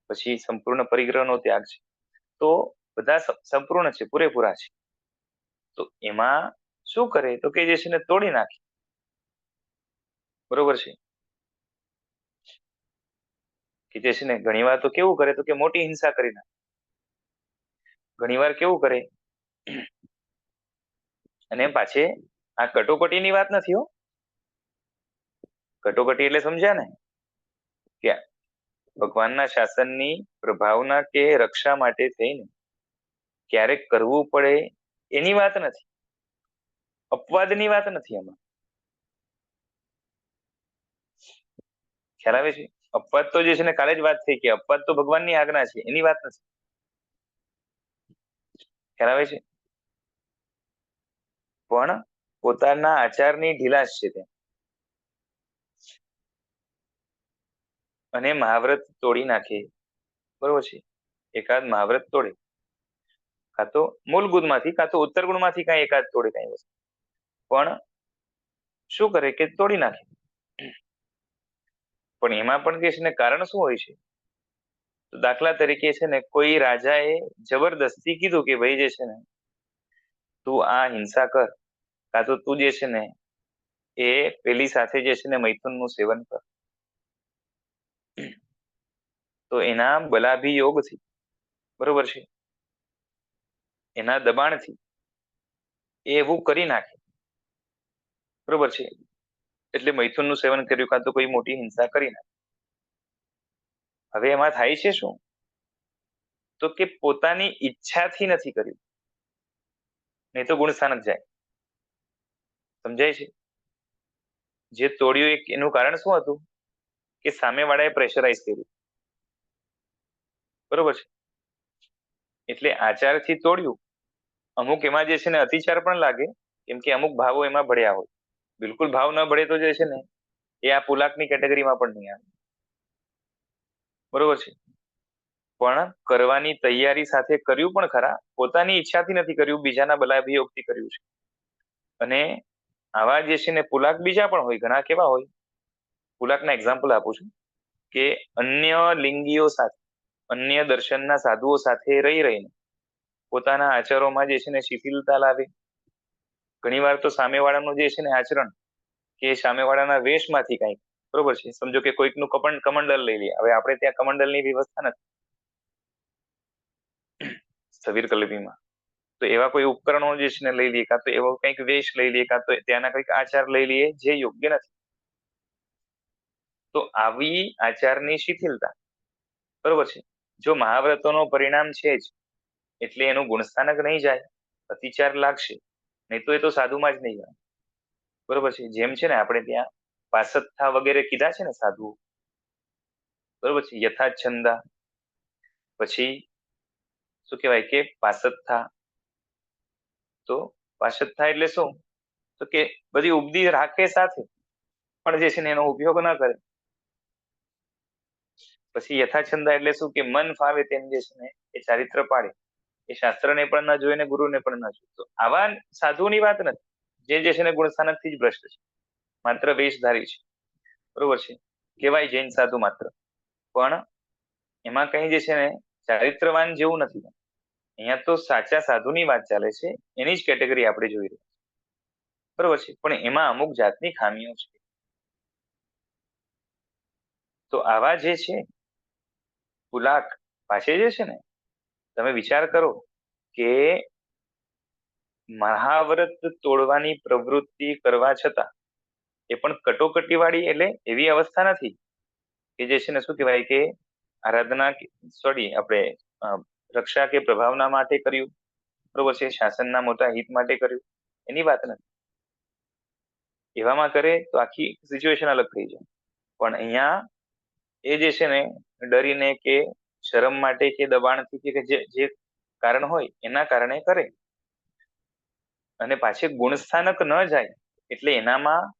પછી સંપૂર્ણ પરિગ્રહનો ત્યાગ છે, તો બધા સંપૂર્ણ છે, પૂરેપૂરા છે. તો એમાં શું કરે તો કે જે છે ને તોડી નાખે. બરોબર છે. કે જે છે ને ઘણી વાર તો કેવું કરે તો કે મોટી હિંસા કરી નાખે. ઘણી વાર કેવું કરે, અને પાછી આ કટોકટીની વાત નથી હો. કટોકટી એટલે સમજ્યા ને કે ભગવાનના શાસનની પ્રભાવના કે રક્ષા માટે થઈને ક્યારેક કરવું પડે એની વાત નથી, અપવાદની વાત નથી એમાં. ખ્યાલ આવે છે? અપવાદ તો જે છે ને કાલે જ વાત થઈ કે અપવાદ તો ભગવાનની આજ્ઞા છે, એની વાત નથી. ખ્યાલ આવે છે? પણ પોતાના આચારની ઢીલાશ છે તે, અને મહાવ્રત તોડી નાખે. બરોબર છે, એકાદ મહાવ્રત તોડે, કાં તો મૂળ ગુણમાંથી કાં તો ઉત્તર ગુણમાંથી કાંઈ એકાદ તોડે કાંઈ વસ્તુ, પણ શું કરે કે તોડી નાખે. પણ એમાં પણ જે છે ને કારણ શું હોય છે? તો દાખલા તરીકે છે ને કોઈ રાજાએ જબરદસ્તી કીધું કે ભાઈ જે છે ને તું આ હિંસા કર, કાં તો તું જે છે ને એ પેલી સાથે જે છે ને મૈથુનનું સેવન કર. તો એના બલાભિયોગથી, બરોબર છે, એના દબાણથી એ એવું કરી નાખે. બરોબર છે, એટલે મૈથુનનું સેવન કર્યું, કાં તો કોઈ મોટી હિંસા કરી નાખે. હવે એમાં થાય છે શું? તો કે પોતાની ઈચ્છાથી નથી કર્યું, નહીં તો ગુણસ્થાનક જાય. સમજાય છે? જે તોડ્યું એનું કારણ શું હતું? કે સામેવાળાએ પ્રેશરાઇઝ કર્યું. બરોબર છે, એટલે આચારથી તોડ્યું. અમુક એમાં જે છે ને અતિચાર પણ લાગે, કેમ કે અમુક ભાવો એમાં ભળ્યા હોય. બિલકુલ ભાવ ન ભળે તો જે છે ને એ આ પુલાકની કેટેગરીમાં પણ નહીં આવે. બરોબર છે, પણ કરવાની તૈયારી સાથે કર્યું પણ ખરા, પોતાની ઈચ્છાથી નથી કર્યું, બીજાના બલાભિયોગથી કર્યું છે. અને આવા જે છે ને પુલાક બીજા પણ હોય, ઘણા કેવા હોય, પુલાકના એક્ઝામ્પલ આપું છું કે અન્ય લિંગીઓ સાથે અન્ય દર્શનના સાધુઓ સાથે રહીને પોતાના આચારોમાં જે છે ને શિથિલતા લાવે. ઘણીવાર તો સામેવાળાનું જે છે ને આચરણ કે સામેવાળાના વેશમાંથી કાંઈક, બરોબર છે, સમજો કે કોઈકનું કમંડલ લઈ લઈએ. હવે આપણે ત્યાં કમંડલની વ્યવસ્થા નથી સ્થવિર કલ્પીમાં, તો એવા કોઈ ઉપકરણો જે છે ને લઈ લઈએ, કાં તો એવો કંઈક વેશ લઈ લઈએ, કાં તો ત્યાંના કંઈક આચાર લઈ લઈએ જે યોગ્ય નથી. તો આવી આચારની શિથિલતા, બરોબર છે, જો મહાવ્રતોનો પરિણામ છે જ એટલે એનું ગુણસ્થાનક નહીં જાય, અતિચાર લાગશે, નહીં તો એ તો સાધુમાં જ નહીં જાય, બરોબર છે. જેમ છે ને આપણે ત્યાં પાસત્થા વગેરે કીધા છે ને સાધુઓ, બરોબર છે, યથાછંદા, પછી શું કહેવાય કે પાસત્થા. તો પાસત્થા એટલે શું? તો કે બધી ઉપદી રાખે સાથે પણ જે છે ને એનો ઉપયોગ ન કરે. પછી યથાછંદા એટલે શું? કે મન ફાવે તેમ જે છે ને એ ચારિત્ર પાડે, એ શાસ્ત્રને પણ ન જોઈને ગુરુને પણ ન જોઈ. તો આવા સાધુની વાત નથી જે છે ને ગુણસ્થાનકથી જ ભ્રષ્ટ છે, માત્ર વેશધારી છે, બરોબર છે, કહેવાય જૈન સાધુ માત્ર, પણ એમાં કઈ જે છે ને ચારિત્રવાન જેવું નથી. અહીંયા તો સાચા સાધુની વાત ચાલે છે, એની જ કેટેગરી આપણે જોઈ રહ્યા છીએ, બરોબર છે, પણ એમાં અમુક જાતની ખામીઓ છે. તો આવા જે છે પુલાક પાસે જે છે ને, તમે વિચાર કરો કે મહાવ્રત તોડવાની પ્રવૃત્તિ કરવા છતાં એ પણ કટોકટી વાળી, એટલે એવી અવસ્થા નથી કે જે છે ને શું કહેવાય કે આરાધના આપણે રક્ષા કે પ્રભાવના માટે કર્યું, બરોબર છે, શાસનના મોટા હિત માટે કર્યું, એની વાત નથી. એવામાં કરે તો આખી સિચ્યુએશન અલગ થઈ જાય. પણ અહીંયા એ જે છે ને ડરીને કે શરમ માટે કે દબાણથી કે જે કારણ હોય એના કારણે કરે, અને પાછી ગુણસ્થાનક ન જાય એટલે એનામાં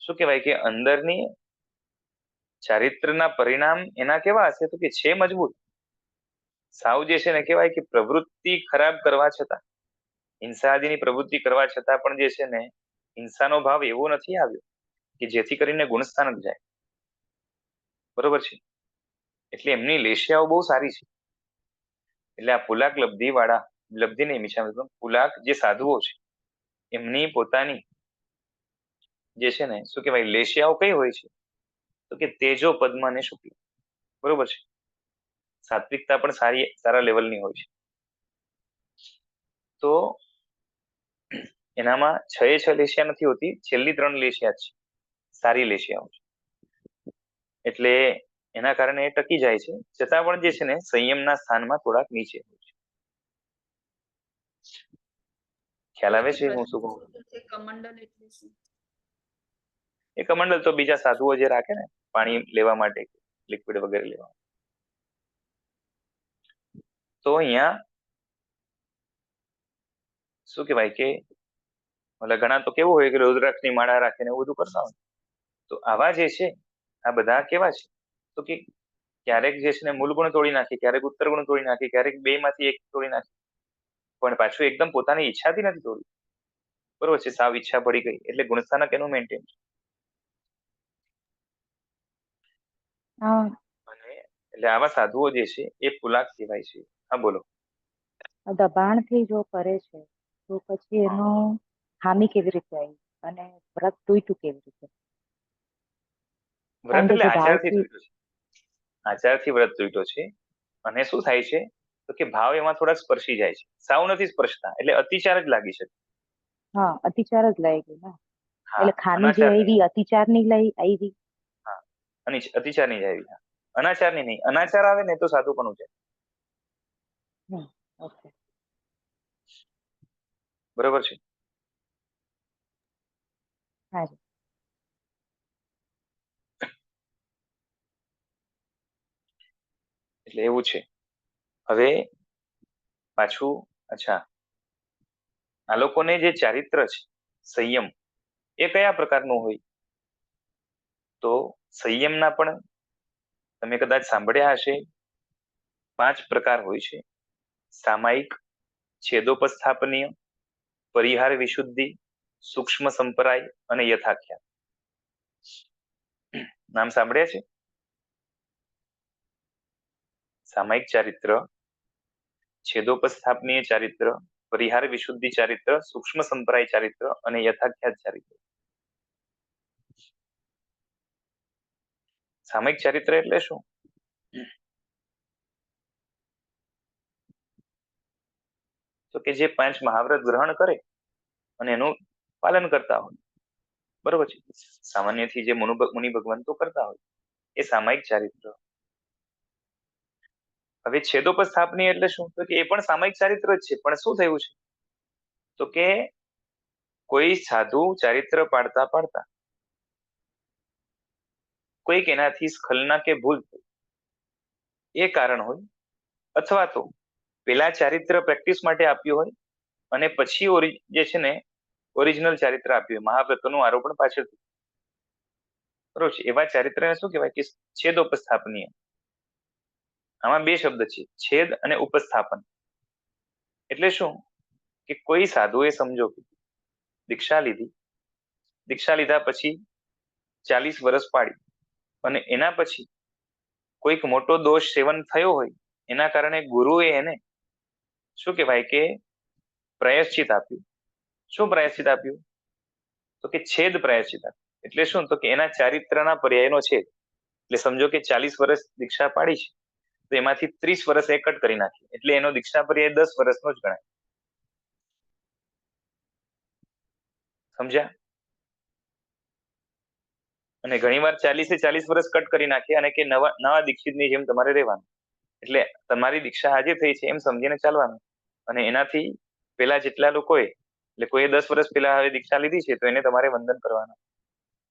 શું કહેવાય કે અંદરની ચારિત્રના પરિણામ એના કેવા હશે? તો કે છે મજબૂત. સાવ જે છે ને કહેવાય કે પ્રવૃત્તિ ખરાબ કરવા છતાં, હિંસાદીની પ્રવૃત્તિ કરવા છતાં પણ જે છે ને હિંસાનો ભાવ એવો નથી આવ્યો કે જેથી કરીને ગુણસ્થાનક જાય, બરોબર છે. એટલે એમની લેશિયાઓ બહુ સારી છે. એટલે આ પુલાક લબ્ધિ નહીં, મિશામ પુલાક જે સાધુઓ છે એમની પોતાની જે છે ને શું કહેવાય લેશિયાઓ કઈ હોય છે? તો કે તેજો પદ્મ અને શુક્લ, બરોબર છે. સાત્વિકતા પણ સારા લેવલની હોય છે. તો એનામાં 6 લેશિયા નથી હોતી, છેલ્લી 3 લેશિયા છે સારી લેશિયાઓ છે, એટલે એના કારણે એ ટકી જાય છે, છતાં પણ જે છે ને સંયમના સ્થાનમાં થોડાક નીચે હોય છે. ખ્યાલ આવે છે હું શું કહું? કમંડલ એટલે શું? એ કમંડલ તો બીજા સાધુઓ જે રાખે ને પાણી લેવા માટે, લિક્વિડ વગેરે લેવા. તો અહીંયા શું કહેવાય કે ઘણા તો કેવું હોય કે રુદ્રાક્ષની માળા રાખીને એવું બધું કરતા હોય. તો આવા જે છે આ બધા કેવા છે? તો કે ક્યારેક જે છે ને મૂળ ગુણ તોડી નાખી, ક્યારેક ઉત્તર ગુણ તોડી નાખી, ક્યારેક 2 માંથી 1 તોડી નાખી, પણ પાછું એકદમ પોતાની ઈચ્છાથી નથી તોડ્યું, બરોબર છે. સાવ ઈચ્છા પડી ગઈ એટલે ગુણસ્થાનક એનું મેન્ટેન છે. અને એટલે આવા સાધુઓ જે છે એ પુલાક કહેવાય છે. હા બોલો. દબાણથી જો કરે છે તો પછી એનો ખામી કેવી રીતે આવી અને વ્રત તૂટ્યું કેવી રીતે? વ્રત એટલે જે આચારથી ભાવથી તૂટ્યો છે, આચારથી વ્રત તૂટ્યો છે. અને શું થાય છે તો કે ભાવ એમાં થોડા સ્પર્શી જાય છે, સાવ નથી સ્પર્શતા, એટલે અતિચાર જ લાગી શકે. હા, અતિચાર જ લાગી ને, હા, એટલે ખામી જે અનાચાર નહીં. આવી અતિચાર ની આવી. હા, અને અતિચાર ની જાય. હા, અનાચાર ની નહીં. અનાચાર આવે ને તો સાધુ પણ છે, ઓકે, બરોબર છે. હા, એટલે એવું છે. હવે પાછું અચ્છા, આ લોકોને જે ચારિત્ર છે સંયમ, એ કયા પ્રકારનું હોય? તો સંયમના પણ તમે કદાચ સાંભળ્યા હશે 5 પ્રકાર હોય છે: સામાયિક, છેદોપસ્થાપનીય, પરિહાર વિશુદ્ધિ, સૂક્ષ્મ સંપરાય અને યથાખ્યાત. નામ સાંભળ્યા છે? સામાયિક ચારિત્ર, છેદોપસ્થાપનીય ચારિત્ર, પરિહાર વિશુદ્ધિ ચારિત્ર, સૂક્ષ્મ સંપ્રાય ચારિત્ર અને યથાખ્યાત ચારિત્ર. સામાયિક ચારિત્ર એટલે શું? તો કે જે 5 મહાવ્રત ગ્રહણ કરે અને એનું પાલન કરતા હોય, બરોબર છે. સામાન્યથી જે મુનિ ભગવંતો કરતા હોય એ સામાયિક ચારિત્ર. હવે છેદોપસ્થાપની એટલે શું? તો કે એ પણ સામાયિક ચારિત્ર જ છે, પણ શું થયું છે તો કે કોઈ સાધુ ચારિત્ર પાડતા પાડતા કોઈક એનાથી સ્ખલના કે ભૂલ થઈ, એ કારણ હોય, અથવા તો પેલા ચારિત્ર પ્રેક્ટિસ માટે આપ્યું હોય અને પછી જે છે ને ઓરિજિનલ ચારિત્ર આપ્યું હોય, મહાવ્રતોનું આરોપણ પાછળ, બરોબર છે. એવા ચારિત્રને શું કહેવાય કે છેદોપસ્થાપનીય. આમાં 2 શબ્દ છે, છેદ અને ઉપસ્થાપન. એટલે શું કે કોઈ સાધુએ સમજો દીક્ષા લીધી, દીક્ષા લીધા પછી 40 વર્ષ પાડી અને એના પછી કોઈક મોટો દોષ સેવન થયો હોય, એના કારણે ગુરુએ એને શું કહેવાય કે પ્રાયશ્ચિત આપ્યું. શું પ્રાયશ્ચિત આપ્યું? તો કે છેદ પ્રાયશ્ચિત આપ્યું. એટલે શું? તો કે એના ચારિત્રના પર્યાયનો છેદ. એટલે સમજો કે 40 વર્ષ દીક્ષા પાડી છે, તો એમાંથી 30 વર્ષ એ કટ કરી નાખી, એટલે એનો દીક્ષા પર્યાય 10 વર્ષનો જ ગણાય. સમજ્યા? અને ઘણીવાર 40 વર્ષ કટ કરી નાખી અને કે નવા દીક્ષિતની જેમ તમારે રહેવાનું. એટલે તમારી દીક્ષા આજે થઈ છે એમ સમજીને ચાલવાનું. અને એનાથી પેલા જેટલા લોકોએ, એટલે કોઈ 10 વર્ષ પેલા હવે દીક્ષા લીધી છે તો એને તમારે વંદન કરવાનું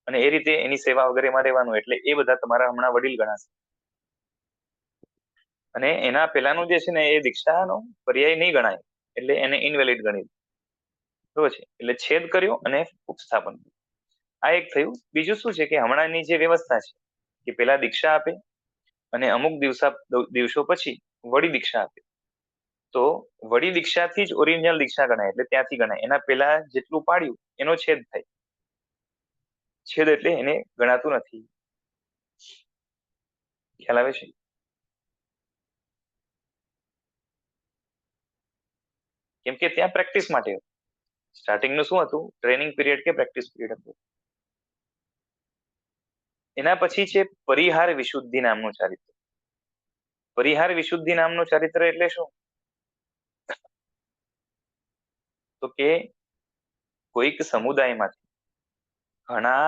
અને એ રીતે એની સેવા વગેરેમાં રહેવાનું. એટલે એ બધા તમારા હમણાં વડીલ ગણાશે. અને એના પેલાનું જે છે ને એ દીક્ષાનો પર્યાય નહીં ગણાય, એટલે એને ઇનવેલિડ ગણી. બરોબર છે. એટલે છેદ કર્યો અને ઉપસ્થાપન. આ એક થયું. બીજું શું છે કે હમણાંની જે વ્યવસ્થા છે કે પેલા દીક્ષા આપે અને અમુક દિવસો પછી વડી દીક્ષા આપે. તો વડી દીક્ષાથી જ ઓરિજિનલ દીક્ષા ગણાય, એટલે ત્યાંથી ગણાય. એના પેલા જેટલું પાડ્યું એનો છેદ થાય. છેદ એટલે એને ગણાતું નથી. ખ્યાલ આવે છે? કેમ કે ત્યાં પ્રેક્ટિસ માટે સ્ટાર્ટિંગનું શું હતું? ટ્રેનિંગ પીરિયડ કે પ્રેક્ટિસ પીરિયડ હતું. એના પછી છે પરિહાર વિશુદ્ધિ નામનું ચારિત્ર. પરિહાર વિશુદ્ધિ નામનું ચારિત્ર એટલે શું? તો કે કોઈક સમુદાયમાંથી ઘણા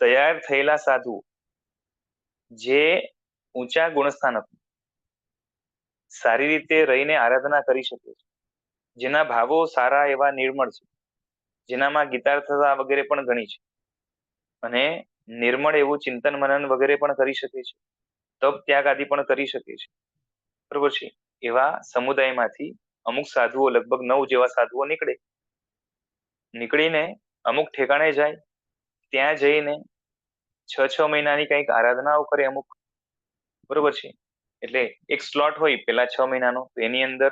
તૈયાર થયેલા સાધુ જે ઊંચા ગુણસ્થાન હતું, સારી રીતે રહીને આરાધના કરી શકે છે, જેના ભાવો સારા એવા નિર્મળ છે, જેનામાં ગીતાર્થતા વગેરે પણ ઘણી છે, અને નિર્મળ એવું ચિંતન મનન વગેરે પણ કરી શકે છે, તપ ત્યાગ આદિ પણ કરી શકે છે, બરોબર છે. એવા સમુદાયમાંથી અમુક સાધુઓ, લગભગ 9 જેવા સાધુઓ નીકળીને અમુક ઠેકાણે જાય, ત્યાં જઈને 6 મહિનાની કંઈક આરાધનાઓ કરે અમુક, બરોબર છે. એટલે એક સ્લોટ હોય પેલા 6 મહિનાનો, તો એની અંદર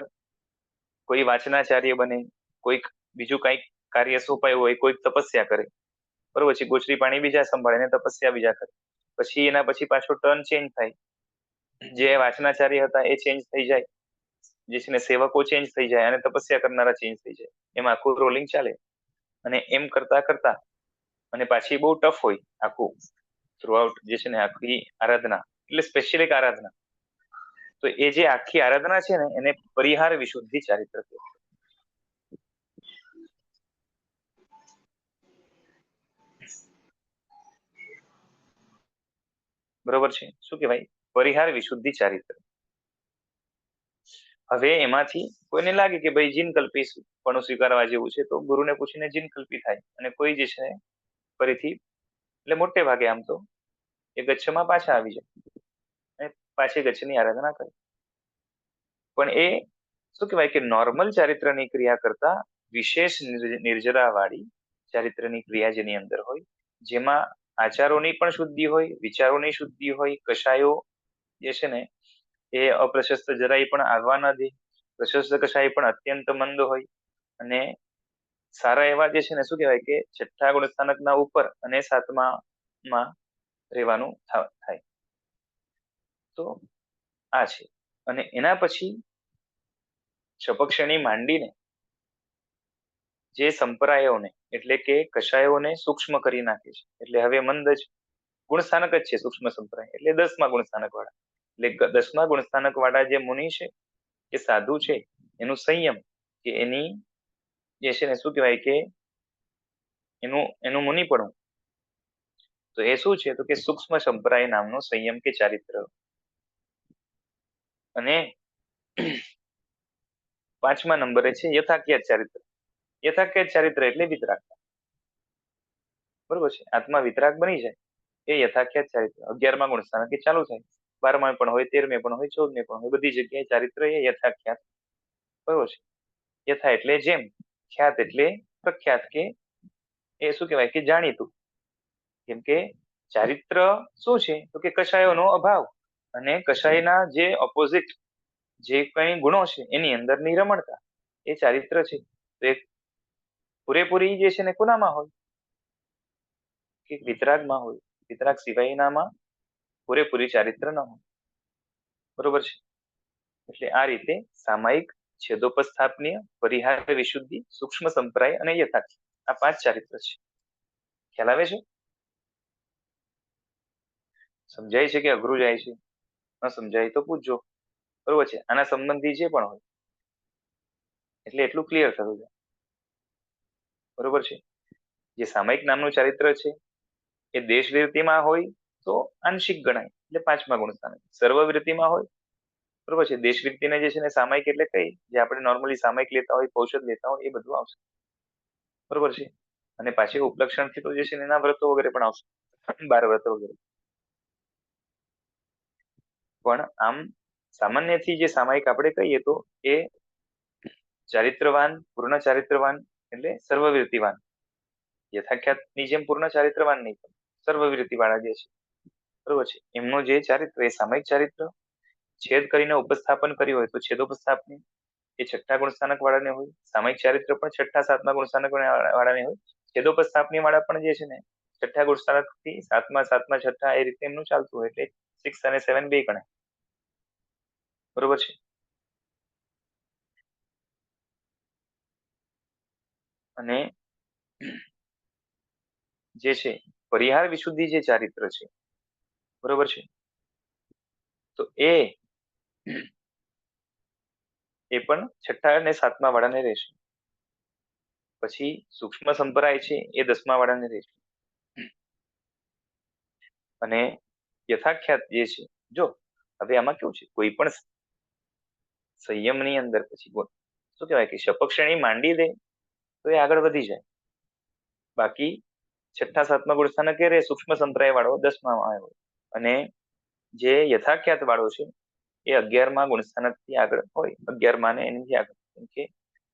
કોઈ વાચનાચાર્ય બને, કોઈક બીજું કંઈક કાર્ય સોંપાયું હોય, કોઈક તપસ્યા કરે, બરોબર છે. ગોચરી પાણી બીજા સંભાળે ને તપસ્યા બીજા કરે. પછી એના પછી પાછો ટર્ન ચેન્જ થાય. જે વાચનાચાર્ય હતા એ ચેન્જ થઈ જાય, જે છે ને સેવકો ચેન્જ થઈ જાય અને તપસ્યા કરનારા ચેન્જ થઈ જાય. એમ આખું રોલિંગ ચાલે. અને એમ કરતા કરતા અને પાછી બહુ ટફ હોય આખું થ્રુઆઉટ, જે છે ને આખી આરાધના, એટલે સ્પેશિયલ એક આરાધના. તો એ જે આખી આરાધના છે ને એને પરિહાર વિશુદ્ધિ ચારિત્ર કહેવાય. બરોબર છે. શું કહેવાય? પરિહાર વિશુદ્ધિ ચારિત્ર. હવે એમાંથી કોઈને લાગે કે ભાઈ જીન કલ્પી પણ સ્વીકારવા જેવું છે, તો ગુરુને પૂછીને જીન કલ્પી થાય. અને કોઈ જે છે ફરીથી, એટલે મોટે ભાગે આમ તો એ ગચ્છમાં પાછા આવી જાય અને પાછી ગચ્છની આરાધના કરે. પણ એ શું કહેવાય કે નોર્મલ ચારિત્રની ક્રિયા કરતા વિશેષ નિર્જરા વાળી ચારિત્રની ક્રિયા જેની અંદર હોય, જેમાં આચારોની પણ શુદ્ધિ હોય, વિચારોની શુદ્ધિ હોય, કષાયો જે છે ને એ અપ્રશસ્ત જરાય પણ આવવા ન દે, પ્રશસ્ત કષાય પણ અત્યંત મંદ હોય, અને સારા એવા જે છે ને શું કહેવાય કે 6થા ગુણસ્થાનકના ઉપર અને 7મામાં રહેવાનું થાય. તો આ છે. અને એના પછી સપક્ષણી માંડીને જે સંપ્રાયોને એટલે કે કષાયોને સૂક્ષ્મ કરી નાખે છે. એટલે હવે મંદ જ ગુણસ્થાનક જ છે સૂક્ષ્મ સંપ્રાય, એટલે 10મા ગુણસ્થાનક વાળા. એટલે 10મા ગુણસ્થાનક વાળા જે મુનિ છે, એ સાધુ છે, એનું સંયમ કે એની જે છે ને શું કહેવાય કે એનું મુનિપણું, તો એ શું છે તો કે સૂક્ષ્મ સંપ્રાય નામનો સંયમ કે ચારિત્ર. અને 5મા નંબરે છે યથાખ્યાત ચારિત્ર. યથાખ્યાત ચારિત્ર એટલે વિતરાગતા. બરોબર છે, આત્મા વિતરાગ બની જાય એ યથાખ્યાત ચારિત્ર. 11મા ગુણસ્થાનક એ ચાલુ થાય, 12મા પણ હોય, 13મે પણ હોય, 14મે પણ હોય, બધી જગ્યાએ ચારિત્ર એ યથાખ્યાત. બરોબર છે. યથા એટલે જેમ, ખ્યાત એટલે પ્રખ્યાત કે એ શું કહેવાય કે જાણીતું. કેમ કે ચારિત્ર શું છે તો કે કષાયોનો અભાવ અને કષાયના જે ઓપોઝિટ જે કઈ ગુણો છે એની અંદરની રમણતા, એ ચારિત્ર છે. તો એ પૂરેપૂરી જે છે ને કોનામાં હોય કે વિતરાગમાં હોય. વિતરાગ સિવાયનામાં પૂરેપૂરી ચારિત્ર ન હોય. બરોબર છે. એટલે આ રીતે સામાયિક, છેદોપસ્થાપનીય, પરિહાર વિશુદ્ધિ, સૂક્ષ્મ સંપ્રાય અને યથાર્થ, આ 5 ચારિત્ર છે. ખ્યાલ આવે છે? સમજાય છે કે અઘરું જાય છે? ન સમજાય તો પૂછજો. બરોબર છે. આના સંબંધી જે પણ હોય એટલે એટલું ક્લિયર થતું જાય. બરોબર છે. જે સામાયિક નામનું ચારિત્ર છે એ દેશવૃત્તિમાં હોય તો આંશિક ગણાય, એટલે 5મા ગુણસ્થાનક. સર્વવૃત્તિમાં હોય, બરોબર છે, દેશવૃત્તિને જે છે ને સામાયિક એટલે કઈ, જે આપણે નોર્મલી સામાયિક લેતા હોય, ઔષધ લેતા હોય, એ બધું આવશે. બરોબર છે. અને પાછી ઉપલક્ષણથી તો જે છે એના વ્રતો વગેરે પણ આવશે, 12 વ્રતો વગેરે. પણ આમ સામાન્યથી જે સામાયિક આપણે કહીએ તો એ ચારિત્રવાન, પૂર્ણ ચારિત્રવાન એટલે સર્વવૃત્તિવાન. યથાખ્યાતની જેમ પૂર્ણ ચારિત્રવાન નહીં, પણ સર્વવૃત્તિ વાળા જે છે, બરોબર છે, એમનું જે ચારિત્ર એ સામાયિક ચારિત્ર. છેદ કરીને ઉપસ્થાપન કર્યું હોય તો છેદોપસ્થાપની એ 6ઠ્ઠા ગુણસ્થાનક વાળાને હોય. સામાયિક ચારિત્ર પણ 6ઠ્ઠા 7મા ગુણસ્થાનક વાળાને હોય. છેદોપસ્થાપની વાળા પણ જે છે ને 6ઠ્ઠા ગુણસ્થાનક થી 7મા 7મા 6ઠ્ઠા એ રીતે એમનું ચાલતું હોય, એટલે 6 અને 7 બે ગણાય. બરોબર છે. અને જે છે પરિહાર વિશુદ્ધિ જે ચારિત્ર છે, બરોબર છે, તો એ પણ 6ઠ્ઠા અને 7મા વાળાને રહેશે. પછી સૂક્ષ્મ સંપ્રાય છે એ 10મા વાળાને રહેશે. અને યથાખ્યાત જે છે, જો હવે આમાં કેવું છે, કોઈ પણ સંયમની અંદર પછી શું કહેવાય કે સપક્ષણી માંડી દે તો એ આગળ વધી જાય. બાકી 6ઠ્ઠા 7મા ગુણસ્થાનક એ રહે, સૂક્ષ્મ સંપ્રાય વાળો 10મા આવ્યો. અને જે યથાખ્યાત વાળો છે એ 11મા ગુણસ્થાનક થી આગળ હોય, 11મા ને એની આગળ. કેમ કે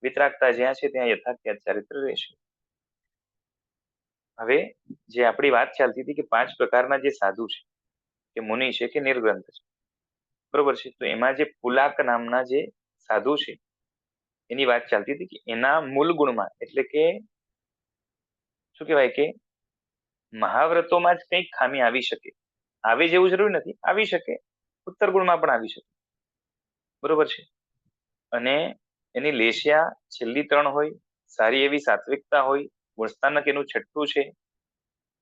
વિતરાગતા જ્યાં છે ત્યાં યથાખ્યાત ચારિત્ર રહેશે. હવે જે આપણી વાત ચાલતી હતી કે 5 પ્રકારના જે સાધુ છે, કે મુનિ છે કે નિર્ગ્રંથ છે, બરોબર છે, તો એમાં જે પુલાક નામના જે સાધુ છે એની વાત ચાલતી હતી કે એના મૂળ ગુણમાં એટલે કે શું કહેવાય કે મહાવ્રતોમાં જ કંઈક ખામી આવી શકે. આવે જેવું જરૂરી નથી, આવી શકે, ઉત્તર ગુણમાં પણ આવી શકે. બરોબર છે. અને એની લેશિયા છેલ્લી 3 હોય, સારી એવી સાત્વિકતા હોય, ગુણસ્થાનક એનું 6ઠ્ઠું છે,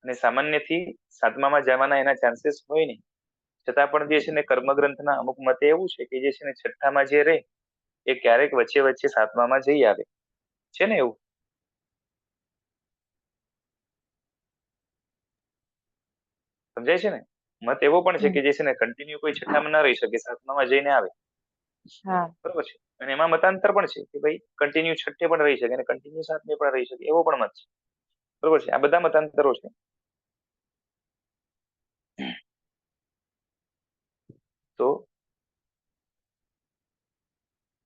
અને સામાન્યથી 7મામાં જવાના એના ચાન્સીસ હોય નહીં, છતાં પણ જે છે ને કર્મગ્રંથના અમુક મતે એવું છે કે જે છે ને 6ઠ્ઠામાં જે રહે એ ક્યારેક વચ્ચે વચ્ચે 7મામાં જઈ આવે છે ને એવું. સમજાય છે ને? મત એવો પણ છે કે જે છે ને કન્ટિન્યુ કોઈ 6ઠ્ઠામાં ના રહી શકે, 7મામાં જઈને આવે. બરોબર છે. અને એમાં મતાંતર પણ છે કે ભાઈ કન્ટિન્યુ 6ઠ્ઠે પણ રહી શકે અને કન્ટિન્યુ 7મે પણ રહી શકે, એવો પણ મત છે. બરોબર છે. આ બધા મતાંતરો છે. તો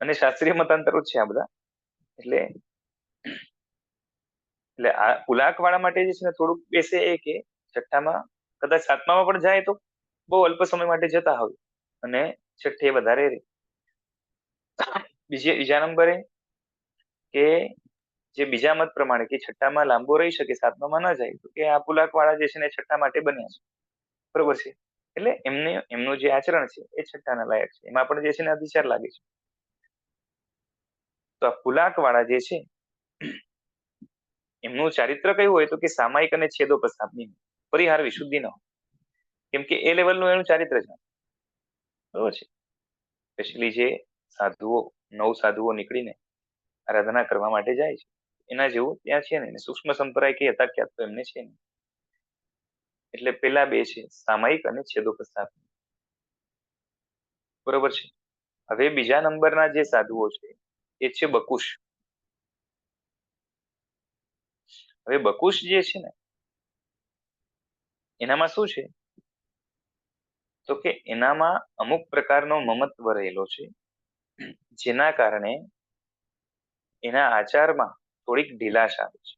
અને શાસ્ત્રીય મતાંતરો જ છે આ બધા. એટલે આ પુલાક વાળા માટે જે છે ને થોડુંક બેસે એ કે 6ઠ્ઠામાં કદાચ 7મામાં પણ જાય તો બહુ અલ્પ સમય માટે જતા હોય અને 6ઠ્ઠે વધારે રહે. બીજા નંબરે કે જે બીજા મત પ્રમાણે કે 6ઠ્ઠામાં લાંબો રહી શકે, 7મામાં ન જાય, તો કે આ પુલાક વાળા જે છે ને 6ઠ્ઠા માટે બન્યા છે. બરોબર છે. એટલે એમનું જે આચરણ છે એ છઠ્ઠાના લાયક છે, એમાં પણ જે છે ને અતિચાર લાગે છે. તો આ પુલાક વાળા જે છે એમનું ચારિત્ર કયું હોય તો કે સામાયિક અને છેદોપસ્થાપની, પરિહાર વિશુદ્ધિ ન હોય, કેમ કે એ લેવલનું એનું ચારિત્ર છે. બરોબર છે. સ્પેશિયલી જે સાધુઓ, સાધુઓ નીકળીને આરાધના કરવા માટે જાય છે એના જેવું ત્યાં છે ને સૂક્ષ્મ સંપ્રાય કે યથાખ્યાત તો એમને છે ને. એટલે પેલા બે છે સામાયિક અને છેદોપસ્થાપની. બરોબર છે. હવે બીજા નંબરના જે સાધુઓ છે એ છે બકુશ. હવે બકુશ જે છે ને એનામાં શું છે તો કે એનામાં અમુક પ્રકારનો મમત્વ રહેલો છે, જેના કારણે એના આચારમાં થોડીક ઢીલાશ આવે છે.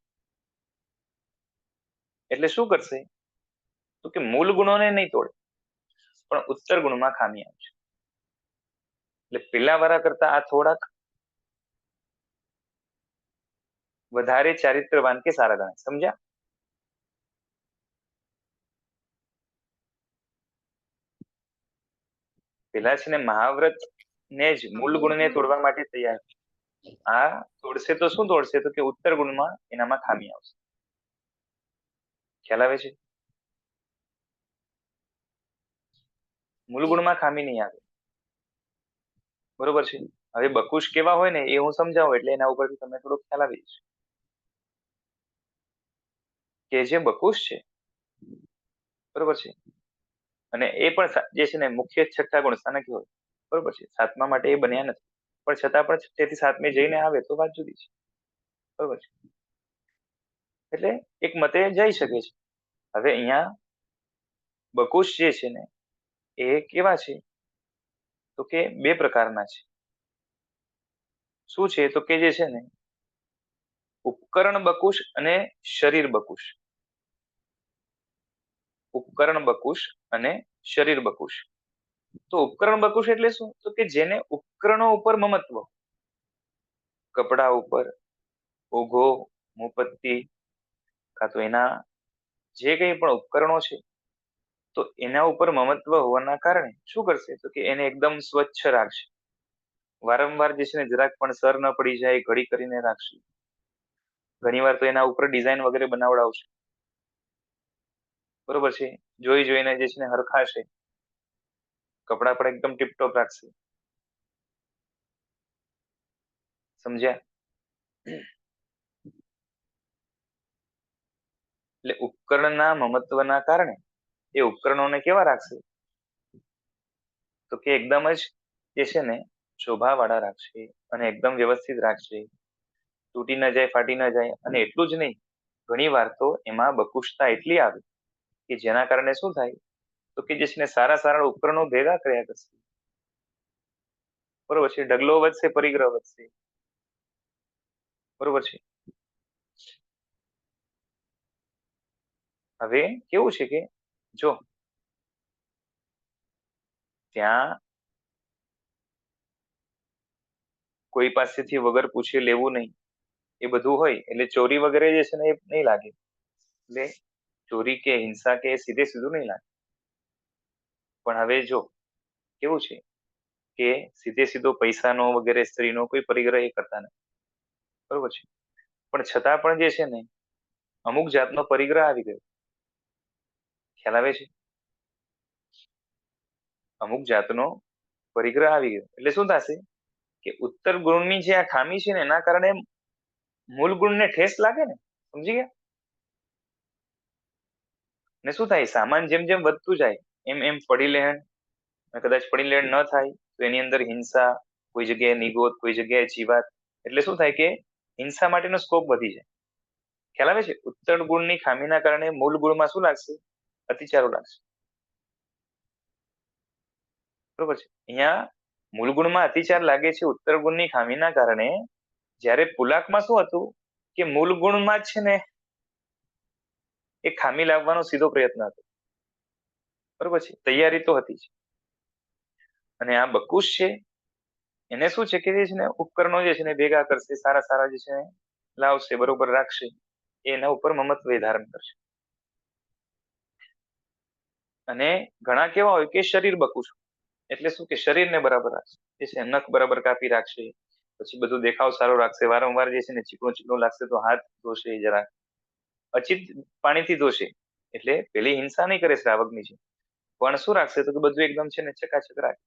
એટલે શું કરશે તો કે મૂળ ગુણોને નહીં તોડે પણ ઉત્તર ગુણમાં ખામી આવશે. એટલે પેલા વાળા કરતા આ થોડાક વધારે ચારિત્રવાન કે સારા ગણાય. સમજ્યા? પેલા છે ને મહાવ્રત ને જ મૂળ ગુણને તોડવા માટે તૈયાર. આ તોડશે તો શું તોડશે તો કે ઉત્તર ગુણમાં એનામાં ખામી આવશે. ખ્યાલ આવે છે? મૂળ ગુણમાં ખામી નહીં આવે. બરોબર છે. હવે બકુશ કેવા હોય ને એ હું સમજાવું એટલે એના ઉપરથી તમને થોડો ખ્યાલ આવી જશે. કે જે બકુશ છે બરોબર છે, અને એ પણ જે છે ને મુખ્ય છઠ્ઠા ગુણ સ્થાનક હોય. બરોબર છે. સાતમા માટે એ બન્યા નથી, પણ છતાં પણ છઠ્ઠેથી સાતમે જઈને આવે તો વાત જુદી છે. બરોબર છે. એટલે એક મતે જઈ શકે છે. હવે અહીંયા બકુશ જે છે ને એ કેવા છે તો કે બે પ્રકારના છે. શું છે તો કે જે છે ને ઉપકરણ બકુશ અને શરીર બકુશ. ઉપકરણ બકુશ અને શરીર બકુશ. તો ઉપકરણ બકુશ એટલે શું તો કે જેને ઉપકરણો ઉપર મમત્વ, કપડા ઉપર, ઓઘો, મુપત્તિ, કાં તો એના જે કંઈ પણ ઉપકરણો છે તો એના ઉપર મમત્વ હોવાના કારણે શું કરશે તો કે એને એકદમ સ્વચ્છ રાખશે. વારંવાર જે છે ને જરાક પણ સર ન પડી જાય ઘડી કરીને રાખશે. ઘણીવાર તો એના ઉપર ડિઝાઇન વગેરે બનાવડાવશે. બરોબર છે. જોઈ જોઈને જે છે ને હરખાશે. કપડા પણ એકદમ ટીપટોપ રાખશે. સમજ્યા? એટલે ઉપકરણના મમત્વના કારણે એ ઉપકરણોને કેવા રાખશે તો કે એકદમ જ જે છે ને શોભાવાળા રાખશે અને એકદમ વ્યવસ્થિત રાખશે. તૂટી ન જાય, ફાટી ન જાય. અને એટલું જ નહીં, ઘણી વાર તો એમાં બકુશતા એટલી આવે કે જેના કારણે શું થાય તો કે જે છે ને સારા સારા ઉપકરણો ભેગા કર્યા કરશે. બરોબર છે. ઢગલો વધશે, પરિગ્રહ વધશે. બરોબર છે. હવે કેવું છે કે જો ત્યાં કોઈ પાસેથી વગર પૂછે લેવું નહીં, એ બધું હોય એટલે ચોરી વગેરે જે છે ને એ નહીં લાગે. એટલે ચોરી કે હિંસા કે સીધે સીધું નહીં લાગે. પણ હવે જો કેવું છે કે સીધે સીધો પૈસાનો વગેરે સ્ત્રીનો કોઈ પરિગ્રહ એ કરતા નથી. બરોબર છે. પણ છતાં પણ જે છે ને અમુક જાતનો પરિગ્રહ આવી ગયો. ખ્યાલ આવે છે? અમુક જાતનો પરિગ્રહ આવી ગયો એટલે શું થશે કે ઉત્તર ગુણની જે આ ખામી છે ને એના કારણે મૂળ ગુણને ઠેસ લાગે ને. સમજી ગયા? ને શું થાય સામાન જેમ જેમ વધતું જાય એમ એમ પડી લેણ, કદાચ પડી લેણ ન થાય તો એની અંદર હિંસા, કોઈ જગ્યાએ નિગોત, કોઈ જગ્યાએ જીવાત. એટલે શું થાય કે હિંસા માટેનો સ્કોપ વધી જાય. ખ્યાલ આવે છે? ઉત્તર ગુણની ખામીના કારણે મૂળ ગુણમાં શું લાગશે? અતિચારો લાગશે. બરોબર છે. અહીંયા મૂળ ગુણમાં અતિચાર લાગે છે ઉત્તર ગુણની ખામીના કારણે. જ્યારે પુલાકમાં શું હતું કે મૂળ ગુણમાં જ છે ને એ ખામી લાવવાનો સીધો પ્રયત્ન હતો. બરોબર છે. તૈયારી તો હતી જ. અને આ બકુશ છે એને શું છે કે જે છે ને ઉપકરણો જે છે ને ભેગા કરશે, સારા સારા જે છે ને લાવશે, બરોબર રાખશે. એના ઉપર મમત્વ ધારણ કરશે. અને ઘણા કેવા હોય કે શરીર બકુશ, એટલે શું કે શરીરને બરાબર રાખશે, જે છે નખ બરાબર કાપી રાખશે, પછી બધું દેખાવ સારો રાખશે, વારંવાર જે છે ને ચીકણું ચીકણું લાગશે તો હાથ ધોશે જરા, અચિત પાણીથી ધોશે, એટલે પેલી હિંસા નહીં કરે શ્રાવકની છે, પણ શું રાખશે તો કે બધું એકદમ છે ને ચકાચક રાખે,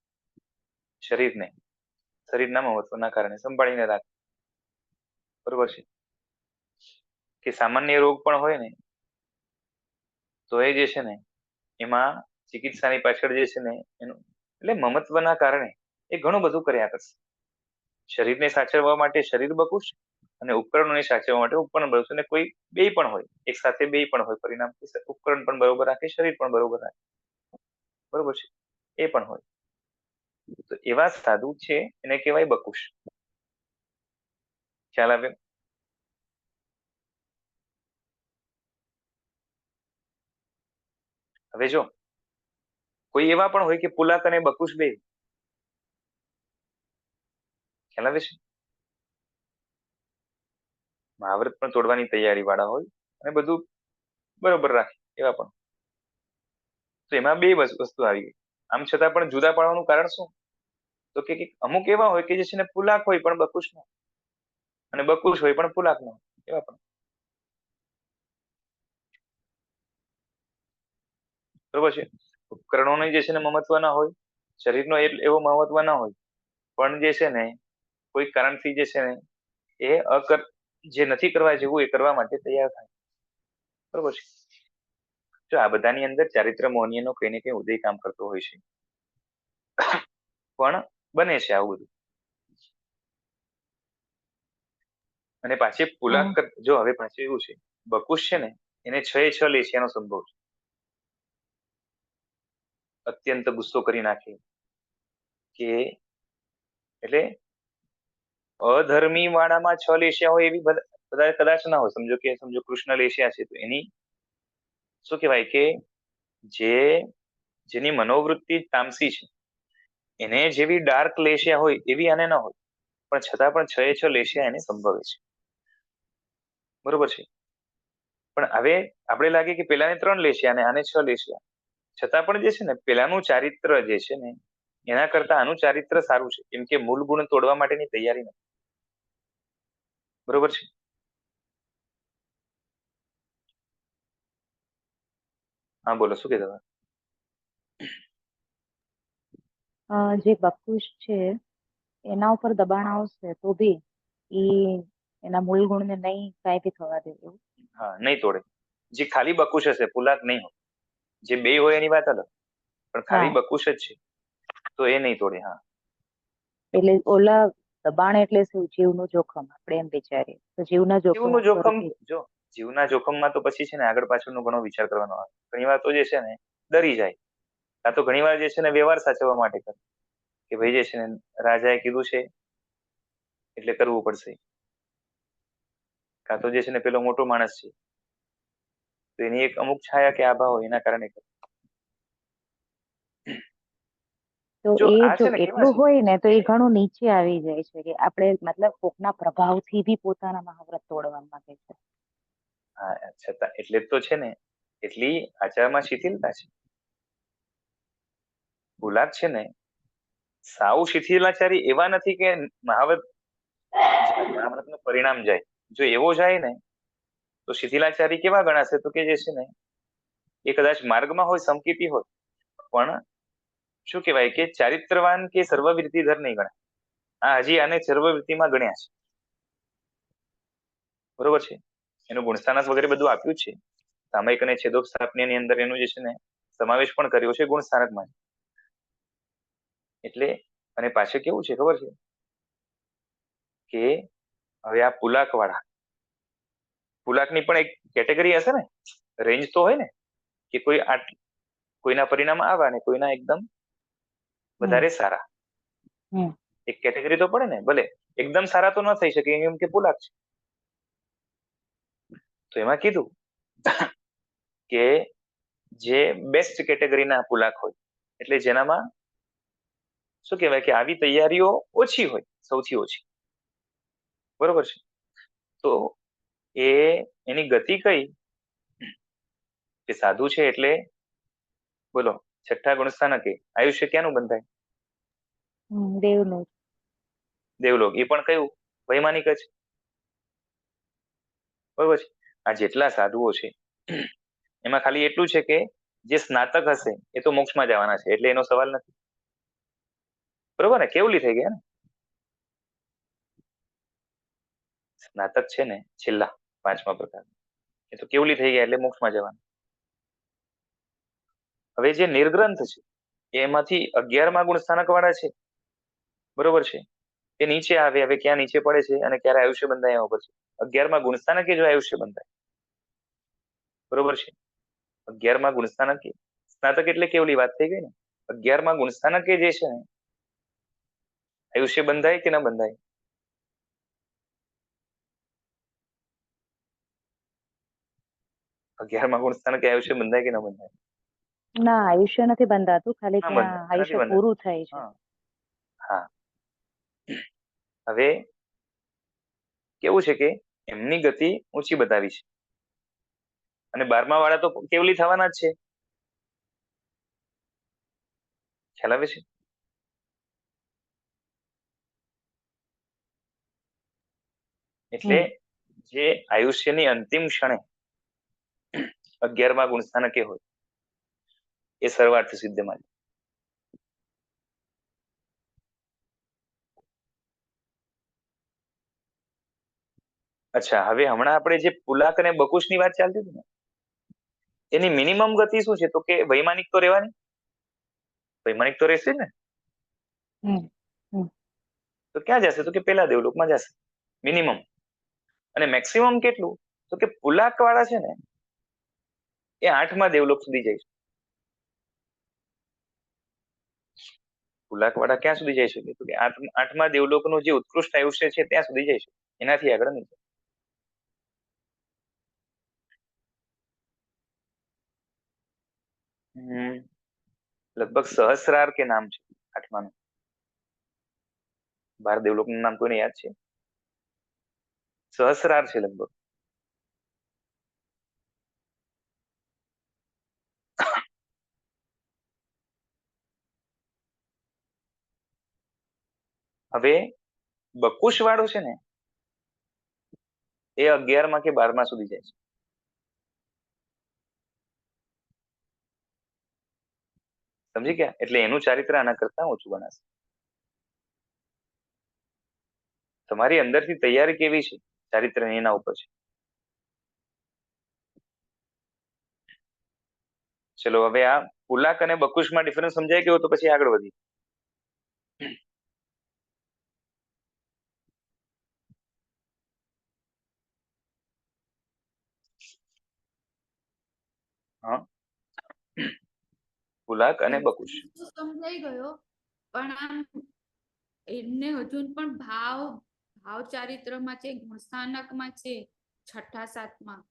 શરીરને શરીરના મહત્વના કારણે સંભાળીને રાખે. બરોબર છે કે સામાન્ય રોગ પણ હોય ને તો એ જે છે ને એમાં ચિકિત્સાની પાછળ જે છે ને એનું એટલે મમત્વના કારણે એ ઘણું બધું કર્યા કરશે. શરીરને સાચવવા માટે શરીર બકુશ અને ઉપકરણોને સાચવવા માટે ઉપકરણ બકુશ, અને કોઈ બે પણ હોય, એક સાથે બે પણ હોય, પરિણામ ઉપકરણ પણ બરોબર રાખે, શરીર પણ બરોબર રાખે. બરોબર છે, એ પણ હોય. તો એવા સાધુ છે એને કહેવાય બકુશ. ખ્યાલ આવે? હવે જો કોઈ એવા પણ હોય કે પુલાક અને બકુશ બે, ખ્યાલ આવે છે? મહાવ્રત પણ તોડવાની તૈયારી વાળા હોય અને બધું બરોબર રાખે એવા પણ. તો એમાં બે વસ્તુ આવી ગઈ. આમ છતાં પણ જુદા પાડવાનું કારણ શું? તો કે અમુક એવા હોય કે જે છે ને પુલાક હોય પણ બકુશ ન, અને બકુશ હોય પણ પુલાક ન, એવા પણ. બરોબર છે. ઉપકરણોને જે છે ને મહત્વ ના હોય, શરીરનો એવો મહત્વ ના હોય, પણ જે છે ને કોઈ કારણથી જે છે ને એ જે નથી કરવા જેવું એ કરવા માટે તૈયાર થાય. બરોબર છે. જો આ બધાની અંદર ચારિત્ર મોહનીયનો કઈ ને કઈ ઉદય કામ કરતો હોય છે, પણ બને છે આવું બધું. અને પાછી પુલાક જો હવે પાછું એવું છે, બકુશ છે ને એને 6 એ 6 લેશિયાનો સંભવ છે. અત્યંત ગુસ્સો કરી નાખે કે એટલે અધર્મી વાળામાં 6 લેશિયા હોય એવી બધા કદાચ ના હોય. સમજો કૃષ્ણ લેશિયા છે તો એની શું કહેવાય કે જેની મનોવૃત્તિ તામસી છે એને જેવી ડાર્ક લેશિયા હોય એવી આને ના હોય, પણ છતાં પણ 6 એ 6 લેશિયા એને સંભવે છે. બરોબર છે. પણ હવે આપણે લાગે કે પેલાને 3 લેશિયા અને આને 6 લેશિયા, છતાં પણ જે છે ને પેલાનું ચારિત્ર જે છે ને એના કરતા આનું ચારિત્ર સારું છે, કેમ કે મૂળ ગુણ તોડવા માટેની તૈયારી નથી. બરોબર છે. હા બોલો, શું કહેતા હતા? જે બકુશ છે એના ઉપર દબાણ આવશે તો બી એના મૂળ ગુણને નહીં કાંઈ બી થવા દે એવું. હા, નહીં તોડે. જે ખાલી બકુશ હશે, પુલાક નહીં હોય. જે બે હોય એની વાત અલગ, પણ ખાલી બકુશ જ છે તો એ નહીં તોડે. હા, એટલે ઓલા દબાણ એટલે શું? જીવનું જોખમ આપણે એમ વિચારીએ તો જીવના જીવનું જોખમ. જો જીવના જોખમમાં તો પછી છે ને આગળ પાછળનો ઘણો વિચાર કરવાનો આવે. ઘણી વાર તો જે છે ને ડરી જાય, કાં તો ઘણી વાર જે છે ને વ્યવહાર સાચવવા માટે કરે કે ભાઈ જે છે ને રાજાએ કીધું છે એટલે કરવું પડશે, કાં તો જે છે ને પેલો મોટો માણસ છે તો એની એક અમુક છાયા કે આભા હોય એના કારણે કરે. તો જો એ આ જો છે ને કેવા એટલું છે, હોય ને તો એ ઘણું નીચે આવી જાય છે કે આપણે મતલબ કોકના પ્રભાવથી બી પોતાના મહાવ્રત તોડવા માંગે છે. હા છતાં એટલે તો છે ને એટલી આચારમાં શિથિલતા છે. ગુલાબ છે ને સાવ શિથિલાચારી એવા નથી કે મહાવ્રતનું પરિણામ જાય. જો એવો જાય ને તો શિથિલાચારી કેવા ગણાશે તો કે જે છે ને એ કદાચ માર્ગમાં હોય, સમકીતી હોય, પણ શું કહેવાય કે ચારિત્રવાન કે સર્વવૃત્તિધર નહીં ગણાય. આ હજી આને સર્વવૃત્તિમાં ગણ્યા છે. બરોબર છે. એનું ગુણસ્થાનક વગેરે બધું આપ્યું છે. સામયિક અને છેદોક સ્થાપનીની અંદર એનું જે છે ને સમાવેશ પણ કર્યો છે ગુણસ્થાનકમાં. એટલે અને પાછળ કેવું છે ખબર છે કે હવે આ પુલાકની પણ એક કેટેગરી હશે ને, રેન્જ તો હોય ને કે કોઈના પરિણામ આવા ને કોઈના એકદમ વધારે સારા. એક કેટેગરી તો પડે ને. ભલે એકદમ સારા તો ન થઈ શકે એમ કે પુલાક છે. તો એમાં કીધું કે જે બેસ્ટ કેટેગરીના પુલાક હોય, એટલે જેનામાં શું કહેવાય કે આવી તૈયારીઓ ઓછી હોય, સૌથી ઓછી. બરોબર છે. તો એની ગતિ કઈ કે સાધુ છે એટલે બોલો, છઠ્ઠા ગુણસ્થાનકે આયુષ્ય ક્યાંનું બંધાય? દેવનું. દેવલોક. એ પણ કયું? વૈમાનિક જ. બરોબર છે. આ જેટલા સાધુઓ છે એમાં ખાલી એટલું છે કે જે સ્નાતક હશે એ તો મોક્ષમાં જવાના છે, એટલે એનો સવાલ નથી. બરોબર ને? કેવલી થઈ ગયા ને. સ્નાતક છે ને છેલ્લા 5મા પ્રકાર, એ તો કેવલી થઈ ગયા એટલે મોક્ષમાં જવાના. હવે જે નિર્ગ્રંથ છે એમાંથી 11મા ગુણસ્થાનક વાળા છે, બરોબર છે, એ નીચે આવે. હવે ક્યાં નીચે પડે છે અને ક્યારે આયુષ્ય બંધાય એના ઉપર છે. 11મા ગુણસ્થાનકે જો આયુષ્ય બંધાય, બરોબર છે. 11મા ગુણસ્થાનકે, સ્નાતક એટલે કેવલી વાત થઈ ગઈ ને. 11મા ગુણસ્થાનકે જે છે ને આયુષ્ય બંધાય કે ન બંધાય? અગિયારમાં ગુણસ્થાનકે આયુષ્ય બંધાય કે ન બંધાય? ના, આયુષ્ય નથી બંધાતું, ખાલી ના ત્યાં બંધાય, નથી આયુષ્ય બંધાતું. પૂરું થાય છે. હા હા. હવે કેવું છે કે એમની ગતિ ઊંચી બતાવી છે, અને 12મા વાળા તો કેવલી થવાના જ છે. ખ્યાલ આવે છે? એટલે જે આયુષ્યની અંતિમ ક્ષણે 11મા ગુણસ્થાનકે હોય એ સર્વાર્થ સિદ્ધમાં. અચ્છા, હવે હમણાં આપણે જે પુલાક અને બકુશની વાત ચાલતી હતી ને, એની મિનિમમ ગતિ શું છે? તો કે વૈમાનિક તો રહેવાની, વૈમાનિક તો રહેશે જ ને. તો ક્યાં જશે? તો કે પેલા દેવલોકમાં જશે મિનિમમ. અને મેક્સિમમ કેટલું? તો કે પુલાક વાળા છે ને એ 8મા દેવલોક સુધી જાય છે. પુલાક વાળા ક્યાં સુધી જઈ શકે? તો કે 8મા દેવલોકનું જે ઉત્કૃષ્ટ આયુષ્ય છે ત્યાં સુધી જઈ શકે, એનાથી આગળ નહીં. લગભગ સહસ્રાર કે નામ છે 8માનું. 12 દેવલોકનું નામ કોઈને યાદ છે? સહસ્રાર છે લગભગ. હવે બકુશ વાળું છે ને એ 11મા કે 12મા સુધી જાય છે. સમજી ગયા? એટલે એનું ચારિત્ર આના કરતા ઓછું બનાશે. તમારી અંદરથી તૈયારી કેવી છે ચારિત્ર એના ઉપર છે. ચલો, હવે આ પુલાક અને બકુશમાં ડિફરન્સ સમજાય ગયો તો પછી આગળ વધી. હા, પુલાક અને બકુશ. સમજાઈ ગયો, પણ આમ એમને હજુ પણ ભાવ ચારિત્રમાં છે, ગુણસ્થાનકમાં છે, 6ઠા 7મા,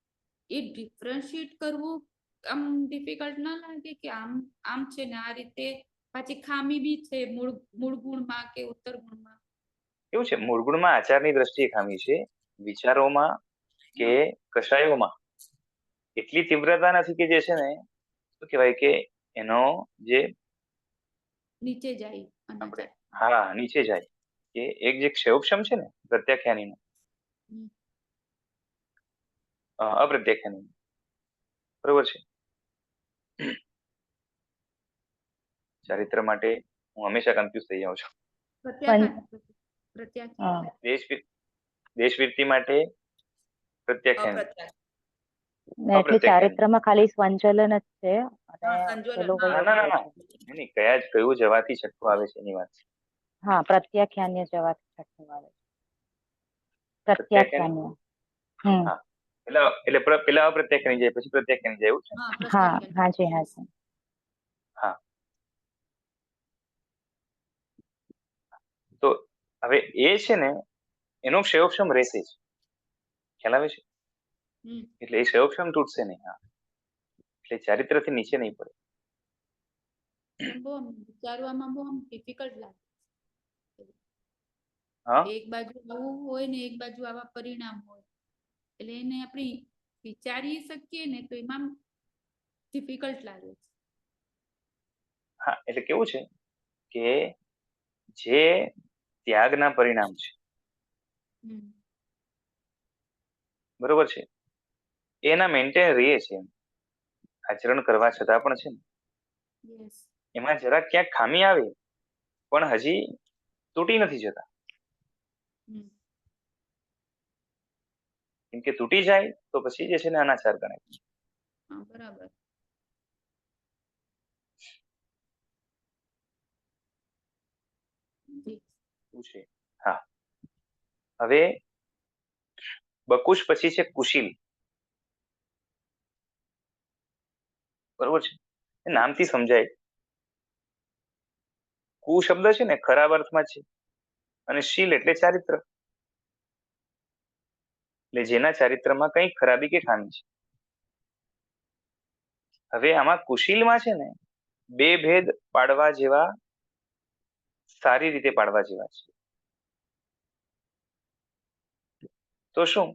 એ ડિફરન્શિએટ કરવું આમ ડિફિકલ્ટ ના લાગે કે આમ છે ને આ રીતે પાછી ખામી બી છે મૂળ ગુણમાં કે ઉત્તર ગુણમાં? કેવું છે, મૂળ ગુણમાં આચારની દ્રષ્ટિએ ખામી છે, વિચારોમાં કે કષાયોમાં એટલી તીવ્રતા નથી કે જે છે ને શું કહેવાય કે એનો જે નીચે જાય આપણે હા નીચે જાય, કે એક જે ક્ષયોક્ષમ છે ને પ્રત્યાખ્યાનીનો, અપ્રત્યાખ્યાની, બરોબર છે. ચારિત્ર માટે હું હંમેશા કન્ફ્યુઝ થઈ જાઉં છું. દેશવીરતી માટે પ્રત્યાખ્યાન, એટલે ચારિત્રમાં ખાલી સંચલન જ છે અને પેલું ના ના ના નહીં, કયું જવાથી છઠ્ઠું આવે છે એની વાત છે. હા, પ્રત્યાખ્યાન્ય જવાથી છઠ્ઠું આવે છે. પ્રત્યાખ્યાન્ય. હા, એટલે પેલા અપ્રત્યાખ્યાની જાય પછી પ્રત્યાખ્યાની જાય, એવું છે. હા હાજી હાજી. હા, તો હવે એ છે ને એનો ક્ષયોક્ષમ રહેશે જ, ખ્યાલ આવે છે? એટલે એ ક્ષયોક્ષમ તૂટશે નહીં. હા, એટલે ચારિત્ર થી નીચે નહીં પડે. વિચારવામાં બહુ ડિફિકલ્ટ લાગે. એક બાજુ આવું હોય ને એક બાજુ આવા પરિણામ હોય, એટલે એને આપણે વિચારી શકીએ ને તો એમાં ડિફિકલ્ટ લાગે છે. હા, એટલે કેવું છે કે જે ત્યાગના પરિણામ છે, હમ બરોબર છે, એના મેન્ટેન રહે છે એમ. આચરણ કરવા છતાં પણ છે ને યસ એમાં જરા ક્યાંક ખામી આવે પણ હજી તૂટી નથી જતા. હમ કેમ કે તૂટી જાય તો પછી જે છે ને અનાચાર ગણાય. હા બરાબર જી શું છે? હા, હવે બકુશ પછી છે કુશીલ, બરોબર છે, એ નામથી સમજાય. કુ શબ્દ છે ને ખરાબ અર્થમાં છે અને શીલ એટલે ચારિત્ર, એટલે જેના ચારિત્રમાં કઈ ખરાબી કે ખામી છે. હવે આમાં કુશીલમાં છે ને બે ભેદ પાડવા જેવા, સારી રીતે પાડવા જેવા છે. તો શું?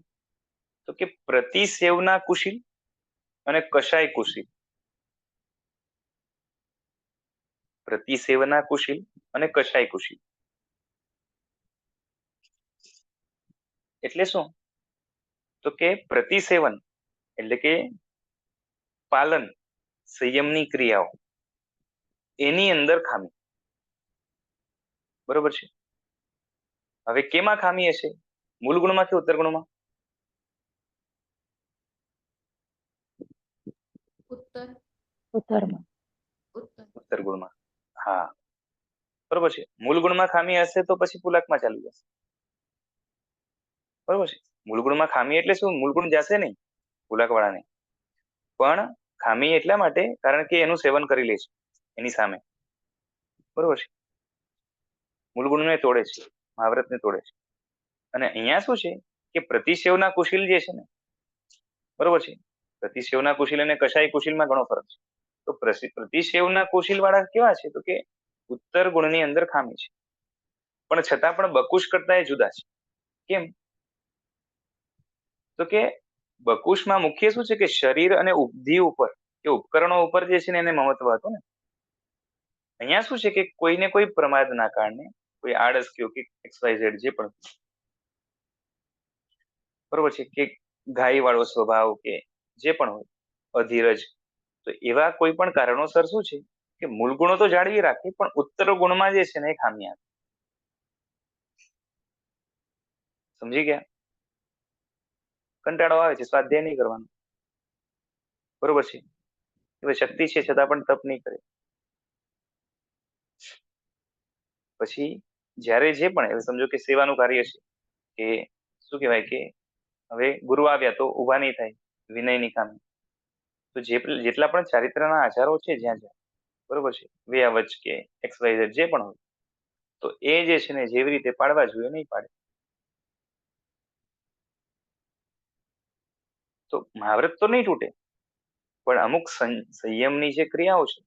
તો કે પ્રતિસેવના કુશીલ અને કશાય કુશીલ. પ્રતિસેવના કુશીલ અને કશાય કુશીલ એટલે શું? તો કે પ્રતિસેવન એટલે કે પાલન, સંયમની ક્રિયાઓ, એની અંદર ખામી, બરોબર છે. હવે કેમાં ખામી હશે? મૂળ ગુણમાં કે ઉત્તર ગુણમાં? ઉત્તર ઉત્તરમાં. ઉત્તર ઉત્તર ગુણમાં. હા, બરોબર છે. મૂળ ગુણમાં ખામી હશે તો પછી પુલકમાં ચાલી જશે, બરોબર છે. મૂળ ગુણમાં ખામી એટલે શું? મૂળ ગુણ જશે નહીં પુલક વાળાને, પણ ખામી એટલા માટે કારણ કે એનું સેવન કરી લે છે એની સામે, બરોબર છે. મૂળ ગુણને તોડે છે, મહાવ્રતને તોડે છે. અને અહીંયા શું છે કે પ્રતિસેવના કુશીલ જે છે ને, બરોબર છે, પ્રતિસેવના કુશીલ અને કશાય કુશીલમાં ઘણો ફરક છે. તો પ્રતિસેવના કુશીલ વાળા કેવા છે? તો કે ઉત્તર ગુણની અંદર ખામી છે પણ છતાં પણ બકુશ કરતા એ જુદા છે. કેમ? તો કે બકુશમાં મુખ્ય શું છે કે શરીર અને ઉપધિ ઉપર કે ઉપકરણો ઉપર જે છે ને એને મહત્વ હતું ને. અહીંયા શું છે કે કોઈને કોઈ પ્રમાદના કારણે, કોઈ આળસ કયો કે XYZ જે પણ, બરોબર છે, કે ઘાઈ વાળો સ્વભાવ કે જે પણ હોય, અધીરજ, તો એવા કોઈ પણ કારણોસર શું છે કે મૂળ ગુણો તો જાળવી રાખે પણ ઉત્તર ગુણમાં જે છે ને એ ખામી આવે. સમજી ગયા? કંટાળો આવે છે, સ્વાધ્યાય નહીં કરવાનો, બરોબર છે, હવે શક્તિ છે છતાં પણ તપ નહીં કરે. પછી જ્યારે જે પણ, હવે સમજો કે સેવાનું કાર્ય છે, કે શું કહેવાય કે હવે ગુરુ આવ્યા તો ઉભા નહીં થાય, વિનયની ખામી. તો જેટલા પણ ચારિત્રના આચારો છે જ્યાં જ્યાં, બરોબર છે, વ્યાવચ કે XYZ જે પણ હોય, તો એ જે છે ને જેવી રીતે પાડવા જોઈએ નહીં પાડે. તો મહાવ્રત તો નહીં તૂટે પણ અમુક સંયમની જે ક્રિયાઓ છે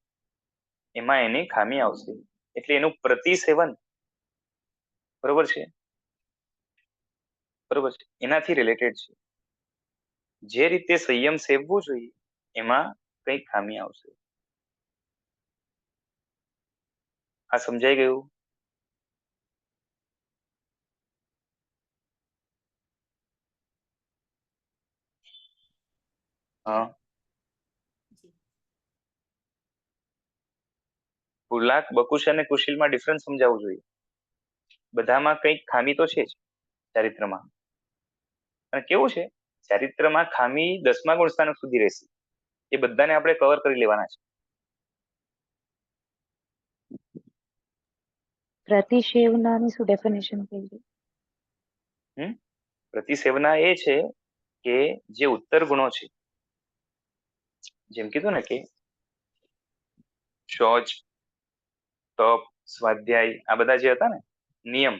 એમાં એની ખામી આવશે, એટલે એનું પ્રતિસેવન, બરોબર છે, બરોબર છે, એનાથી રિલેટેડ છે. જે રીતે સંયમ સેવવું જોઈએ એમાં કઈક ખામી આવશે. આ સમજાઈ ગયું? હા. જી પુલાક, બકુશ અને કુશીલમાં ડિફરન્સ સમજાવવું જોઈએ. બધામાં કંઈક ખામી તો છે જ ચારિત્રમાં. અને કેવું છે, ચારિત્રમાં ખામી 10મા ગુણસ્થાન સુધી રહેશે, એ બધાને આપણે કવર કરી લેવાના છે. પ્રતિશેવનાની શું ડેફિનેશન કહી? પ્રતિસેવના એ છે કે જે ઉત્તર ગુણો છે, જેમ કીધું ને કે શૌચ, તપ, સ્વાધ્યાય, આ બધા જે હતા ને નિયમ,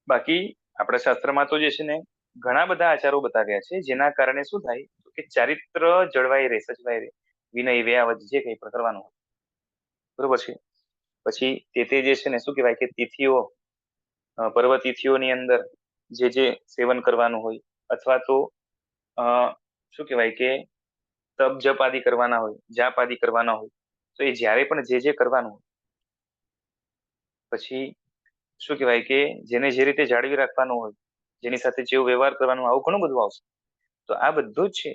બાકી આપણા શાસ્ત્રમાં તો જે છે ને ઘણા બધા આચારો બતાવ્યા છે જેના કારણે શું થાય કે ચારિત્ર જળવાઈ રહે, સચવાઈ રહે, વિનય, વ્યાવચ જે કંઈ પણ કરવાનું હોય, બરોબર છે. પછી તે જે છે ને શું કહેવાય કે તિથિઓ, પર્વ તિથિઓની અંદર જે સેવન કરવાનું હોય, અથવા તો શું કહેવાય કે તપ જપ આદિ કરવાના હોય, જાપ આદિ કરવાના હોય, તો એ જ્યારે પણ જે કરવાનું હોય, પછી શું કહેવાય કે જેને જે રીતે જાળવી રાખવાનું હોય, જેની સાથે જેવો વ્યવહાર કરવાનો, આવું ઘણું બધું આવશે. તો આ બધું જ છે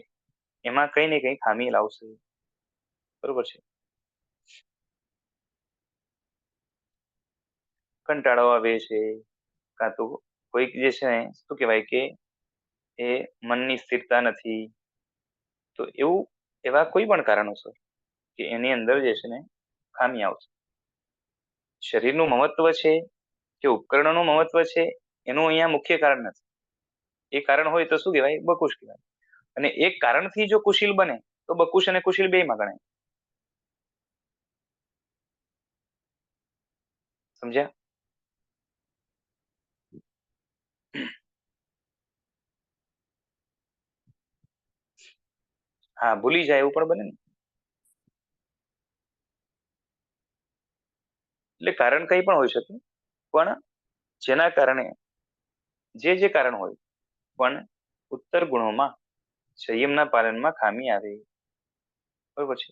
એમાં કઈ ને કઈ ખામી લાવશે. બરોબર છે. કંટાળો આવે છે, કાં તો કોઈક જે છે ને શું કહેવાય કે એ મનની સ્થિરતા નથી, તો એવા કોઈ પણ કારણોસર કે એની અંદર જે છે ને ખામી આવશે. શરીરનું મહત્વ છે કે ઉપકરણોનું મહત્વ છે એનું અહીંયા મુખ્ય કારણ નથી. એ કારણ હોય તો શું કહેવાય? બકુશ કહેવાય. અને એક કારણથી જો કુશીલ બને તો બકુશ અને કુશીલ બેયમાં ગણાય. સમજ્યા? હા, ભૂલી જાય એવું પણ બને ને. એટલે કારણ કઈ પણ હોઈ શકે, પણ જેના કારણે જે કારણ હોય, પણ ઉત્તર ગુણોમાં સંયમના પાલનમાં ખામી આવે. બરોબર છે.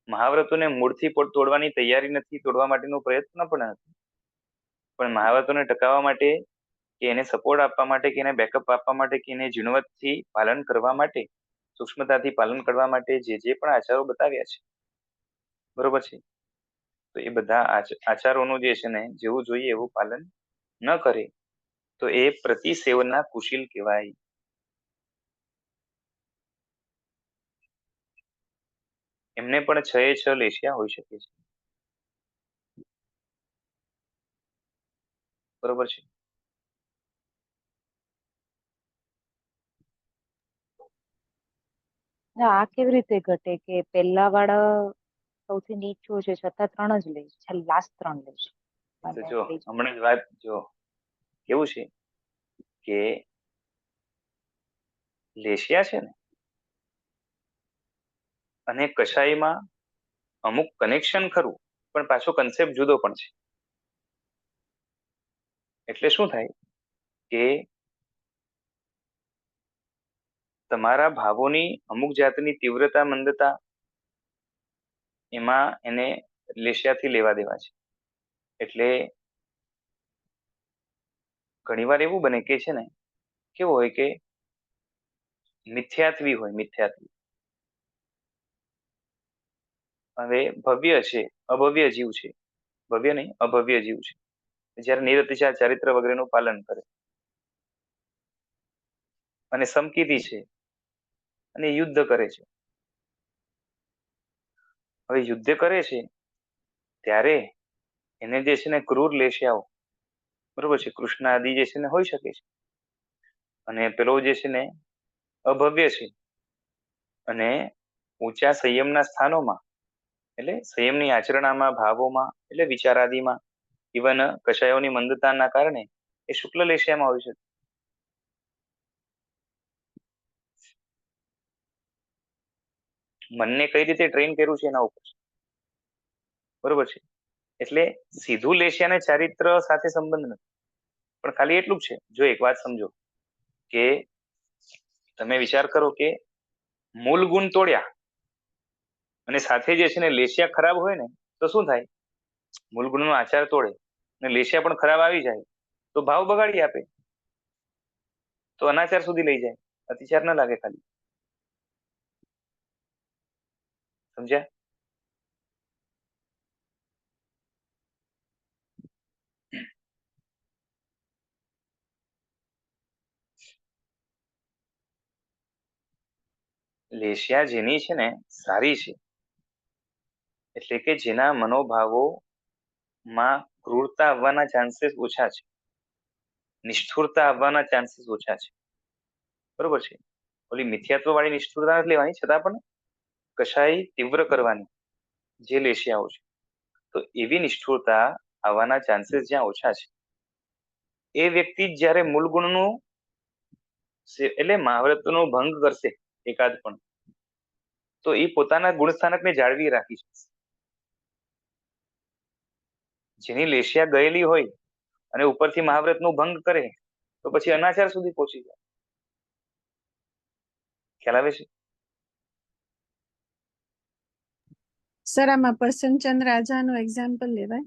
મહાવ્રતોને મૂળથી તોડવાની તૈયારી નથી, તોડવા માટેનો પ્રયત્ન પણ નથી, પણ મહાવ્રતોને ટકાવવા માટે કે એને સપોર્ટ આપવા માટે કે એને બેકઅપ આપવા માટે કે એને ઝીણવટથી પાલન કરવા માટે, સૂક્ષ્મતાથી પાલન કરવા માટે જે પણ આચારો બતાવ્યા છે, બરોબર છે, તો એ બધા આચારોનું જે છે ને જેવું જોઈએ એવું પાલન ન કરે તો એ પ્રતિસેવનના કુશીલ કહેવાય. એમને પણ 6 એ 6 લેશિયા હોઈ શકે છે. બરોબર છે. આ કેવી રીતે ઘટે કે પહેલા વાળા સૌથી નીચું છે છતાં 3 જ લે છે, લાસ્ટ 3 લે છે. તો અને જો હમણાં જ વાત જો કેવું છે કે લેશિયા છે ને અને કશાયમાં અમુક કનેક્શન ખરું, પણ પાછો કન્સેપ્ટ જુદો પણ છે. એટલે શું થાય કે તમારા ભાવોની અમુક જાતની તીવ્રતા મંદતા એમાં એને લેશિયાથી લેવા દેવા છે. એટલે ઘણીવાર એવું બને કે છે ને કેવું હોય કે મિથ્યાત્વી હોય, મિથ્યાત્વી. હવે ભવ્ય છે, અભવ્ય જીવ છે, ભવ્ય નહીં અભવ્ય જીવ છે, જયારે નિરતિશા ચારિત્ર વગેરેનું પાલન કરે અને સમકીતી છે અને યુદ્ધ કરે છે. હવે યુદ્ધ કરે છે ત્યારે એને જે છે ને ક્રૂર લેશિયાઓ, બરોબર છે, કૃષ્ણ આદિ જે છે ને હોઈ શકે છે, અને પેલો જે છે ને અભવ્ય છે અને ઊંચા સંયમના સ્થાનોમાં, એટલે સંયમની આચરણામાં, ભાવોમાં, એટલે વિચારાદિમાં, ઇવન કશાયોની મંદતાના કારણે એ શુક્લ લેશિયામાં હોય છે. મનને કઈ રીતે ટ્રેન કર્યું છે એના ઉપર, બરોબર છે. એટલે સીધું લેશિયા અને ચારિત્ર સાથે સંબંધ નથી, પણ ખાલી એટલું જ છે. જો એક વાત સમજો કે તમે વિચાર કરો કે મૂળ ગુણ તોડ્યા અને સાથે જે છે ને લેશિયા ખરાબ હોય ને તો શું થાય? મૂળ ગુણનો આચાર તોડે અને લેશિયા પણ ખરાબ આવી જાય તો ભાવ બગાડી આપે, તો અનાચાર સુધી લઈ જાય. અતિચાર ન લાગે ખાલી. સમજ્યા? લેશિયા જેની છે ને સારી છે, એટલે કે જેના મનોભાવોમાં ક્રૂરતા આવવાના ચાન્સીસ ઓછા છે, નિષ્ઠુરતા આવવાના ચાન્સીસ ઓછા છે, બરોબર છે. ઓલી મિથ્યાત્વ વાળી નિષ્ઠુરતા નથી લેવાની, છતાં પણ કશાય તીવ્ર કરવાની જે લેશિયાઓ છે, તો એવી નિષ્ઠુરતા આવવાના ચાન્સીસ જ્યાં ઓછા છે, એ વ્યક્તિ જ્યારે મૂળ ગુણનું એટલે મહાવ્રતનો ભંગ કરશે એકાદ પણ, તો એ પોતાના ગુણસ્થાનકને જાળવી રાખી શકશે. જેની લેશિયા ગયેલી હોય અને ઉપરથી મહાવ્રતનો ભંગ કરે તો પછી અનાચાર સુધી પહોંચી જાય. ખ્યાલ આવે છે? સર આમાં પ્રસન્નચંદ્ર રાજાનું એક્ઝામ્પલ લેવાય?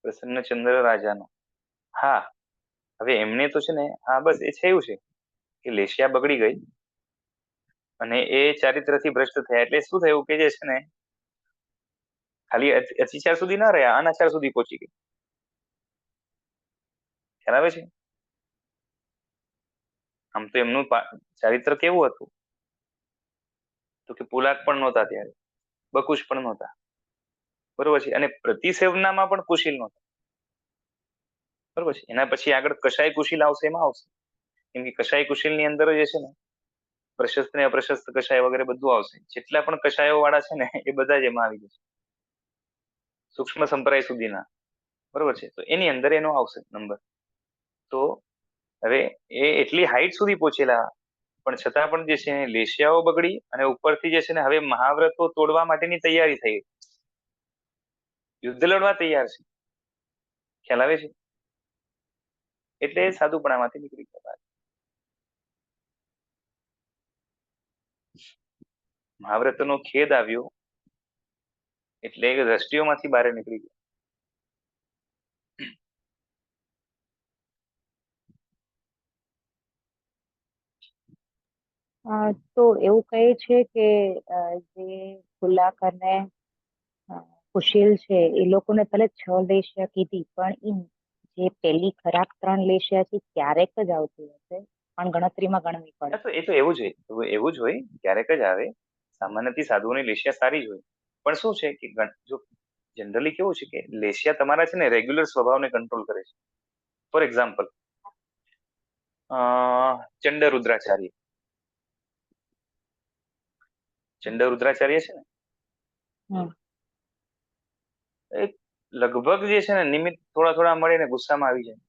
પ્રસન્નચંદ્ર રાજાનો, હા. હવે એમને તો છે ને, હા બસ એ છે એવું છે કે લેશિયા બગડી ગઈ અને એ ચારિત્રથી ભ્રષ્ટ થયા, એટલે શું થયું કે જે છે ને ખાલી અતિચાર સુધી ના રહ્યા, અનાચાર સુધી પહોંચી ગઈ. ખ્યાલ આવે છે? આમ તો એમનું ચારિત્ર કેવું હતું, તો કે પુલાક પણ નહોતા ત્યારે, બકુશ પણ નહોતા, બરોબર છે, અને પ્રતિસેવનામાં પણ કુશીલ નહોતા, બરોબર છે. એના પછી આગળ કશાય કુશીલ આવશે, એમાં આવશે, કેમ કે કશાય કુશીલ ની અંદર જે છે ને પ્રશસ્ત ને અપ્રશસ્ત કશાય વગેરે બધું આવશે. જેટલા પણ કશાયો વાળા છે ને એ બધા જ એમાં આવી જશે, સૂક્ષ્મ સંપ્રાય સુધીના, બરોબર છે. તો એની અંદર એનો આવશે નંબર. તો હવે એ એટલી હાઈટ સુધી પહોંચેલા, પણ છતાં પણ જે છે લેશિયાઓ બગડી, અને ઉપરથી જે છે ને હવે મહાવ્રતો તોડવા માટેની તૈયારી થઈ, યુદ્ધ લડવા તૈયાર છે. ખ્યાલ આવે છે? એટલે સાધુપણામાંથી નીકળી ગયા, મહાવ્રતનો ખેદ આવ્યો એટલે દ્રષ્ટિઓમાંથી બહાર નીકળી ગયા. તો એવું કહે છે કે જે પુલાક અને કુશીલ છે એ લોકોને ભલે 6 લેશિયા કીધી, પણ જે પેલી ખરાબ 3 લેશિયા છે ક્યારેક જ આવતી હશે, પણ ગણતરીમાં ગણવી પડે. એ તો એવું જ હોય, એવું જ હોય, ક્યારેક જ આવે. સામાન્યથી સાધુઓની લેશિયા સારી જ હોય, પણ શું છે કે જો જનરલી કેવું છે કે લેશિયા તમારા છે ને રેગ્યુલર સ્વભાવને કંટ્રોલ કરે છે. ફોર એક્ઝામ્પલ, ચંડ રુદ્રાચાર્ય, ચંડ રુદ્રાચાર્ય છે ને એ લગભગ જે છે ને નિમિત્ત થોડા થોડા મળે ને ગુસ્સામાં આવી જાય,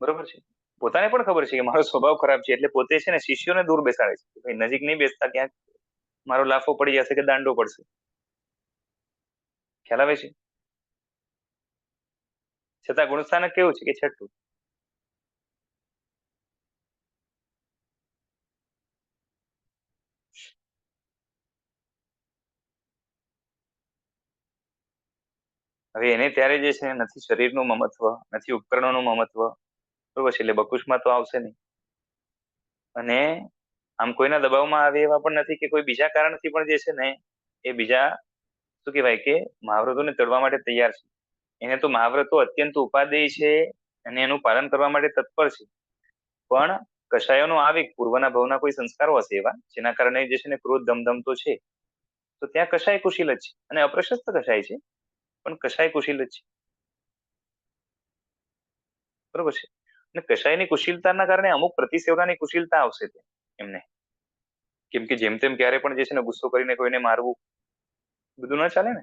બરોબર છે. પોતાને પણ ખબર છે કે મારો સ્વભાવ ખરાબ છે, એટલે પોતે છે ને શિષ્યોને દૂર બેસાડે છે, ભાઈ નજીક નહીં બેસતા, ક્યાંક મારો લાફો પડી જશે કે દાંડો પડશે. ખ્યાલ આવે છે? છતાં ગુણસ્થાનક કેવું છે કે છઠ્ઠું. હવે એને ત્યારે જે છે નથી શરીરનું મમત્વ, નથી ઉપકરણોનું મમત્વ, બરોબર છે, એટલે બકુશમાં તો આવશે નહીં. અને આમ કોઈના દબાવમાં આવે એવા પણ નથી, કે કોઈ બીજા કારણથી પણ જે છે ને એ બીજા શું કહેવાય કે મહાવ્રતોને તોડવા માટે તૈયાર છે. એને તો મહાવ્રતો અત્યંત ઉપાદેય છે અને એનું પાલન કરવા માટે તત્પર છે, પણ કષાયોનો આવે, પૂર્વના ભવના કોઈ સંસ્કારો હશે એવા જેના કારણે જે છે ને ક્રોધ ધમધમતો છે, તો ત્યાં કષાય કુશીલ જ છે, અને અપ્રશસ્ત કષાય છે, પણ કષાય કુશીલ જ છે, બરોબર છે. અને કષાયની કુશીલતાના કારણે અમુક પ્રતિસેવનાની કુશીલતા આવશે એમને, કેમ કે જેમ તેમ ક્યારે પણ જે છે ને ગુસ્સો કરીને કોઈને મારવું બધું ના ચાલે ને.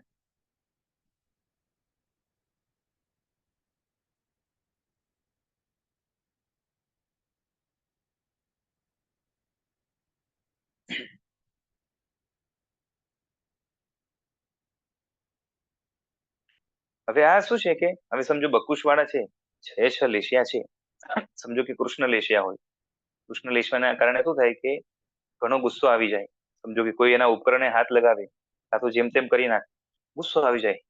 હવે આ શું છે કે હવે સમજો બકુશ વાળા છે, 6 લેશિયા છે, સમજો કે કૃષ્ણ લેશિયા હોય, કૃષ્ણ લેશિયાના કારણે શું થાય કે ઘણો ગુસ્સો આવી જાય, સમજો કે કોઈ એના ઉપકરણે હાથ લગાવે, કાં તો જેમ તેમ કરી નાખે, ગુસ્સો આવી જાય,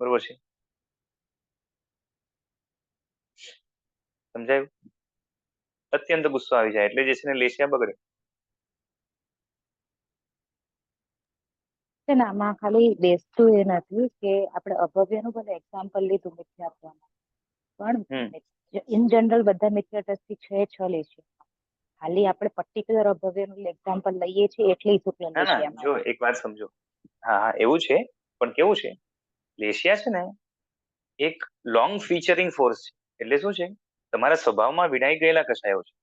બરોબર છે, સમજાયું? અત્યંત ગુસ્સો આવી જાય એટલે જે છે ને લેશિયા બગડે. છે ને આમાં ખાલી બેસતું એ નથી કે આપણે અભવ્યનું ભલે એક્ઝામ્પલ લીધું મિથ્યાત્વનું, પણ ઇન જનરલ બધા મિથ્યા દ્રષ્ટિ 6 લેશે. ખાલી આપણે પર્ટિક્યુલર અભવ્યનું એક્ઝામ્પલ લઈએ છીએ એટલે શુક્લ લેશિયામાં. જો એક વાત સમજો, હા એવું છે, પણ કેવું છે, લેશિયા છે ને એક લોંગ ફીચરિંગ ફોર્સ છે, એટલે શું છે તમારા સ્વભાવમાં વિણાઈ ગયેલા કશાયો છે.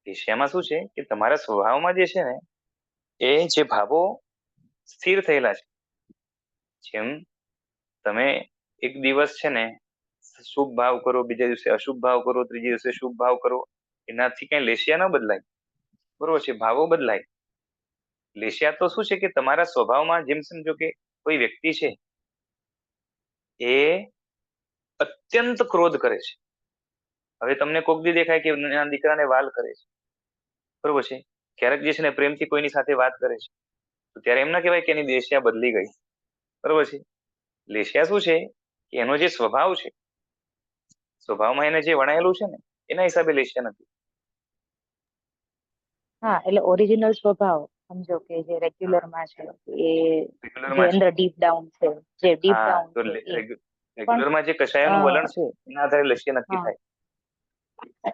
લેશિયામાં શું છે કે તમારા સ્વભાવમાં જે છે ને એ જે ભાવો સ્થિર થયેલા છે, જેમ તમે એક દિવસ છે ને શુભ ભાવ કરો, બીજા દિવસે અશુભ ભાવ કરો, ત્રીજા દિવસે શુભ ભાવ કરો, એનાથી કઈ લેશિયા ન બદલાય, બરોબર છે, ભાવો બદલાય. લેશિયા તો શું છે કે તમારા સ્વભાવમાં જેમ સમજો કે કોઈ વ્યક્તિ છે એ અત્યંત ક્રોધ કરે છે, હવે તમને કોક દી દેખાય કે એના દીકરાને વાલ કરે છે, બરોબર છે, ક્યારેક જે છે ને પ્રેમથી કોઈની સાથે વાત કરે છે તો ત્યારે એમ ના કહેવાય કે એની લેશિયા બદલી ગઈ, બરોબર છે. લેશિયા શું છે કે એનો જે સ્વભાવ છે, સ્વભાવમાં એને જે વણાયેલું છે ને એના હિસાબે લેશિયા નથી. હા, એટલે ઓરિજિનલ સ્વભાવ સમજો કે જે રેગ્યુલર માં છે એ જે રેગ્યુલરમાં છે. અંદર ડીપ ડાઉન છે, જે ડીપ હા, ડાઉન તો છે એ પણ રેગ્યુલરમાં જે કશાયોનું વલણ છે એના આધારે લેશિયા નક્કી હા, થાય.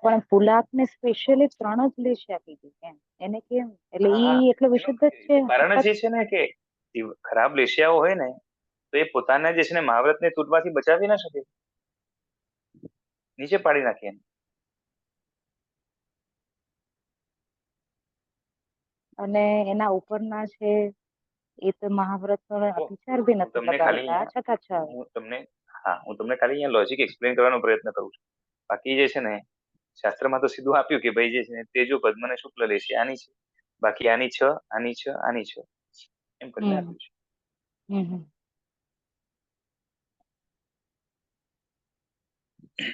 પણ પુલાકને સ્પેશિયલી 3 જ લેશિયા કીધી એમ, એને કેમ, એટલે હા, ઈ એટલો વિશુદ્ધ જ છે કારણ આખા. જે છે ને કે ખરાબ લેશિયાઓ હોય ને તો એ પોતાના જે છે ને મહાવ્રતને તૂટવાથી બચાવી ના શકે, નીચે પાડી નાખે એને. અને એના ઉપરના છે એ તો મહાવ્રત નો તો અતિચાર બી હું નથી તમને ખાલી લગાડતા અહીંયા છતાં છ. હું તમને ખાલી અહીંયા લોજિક એક્સપ્લેન કરવાનો પ્રયત્ન કરું છું. બાકી જે છે ને શાસ્ત્રમાં તો સીધું આપ્યું કે ભાઈ જે છે ને તેજો પદ્મ ને શુક્લ લેશિયા આની છે, બાકી આની 6, આની 6, આની 6 એમ કરીને આપ્યું છે.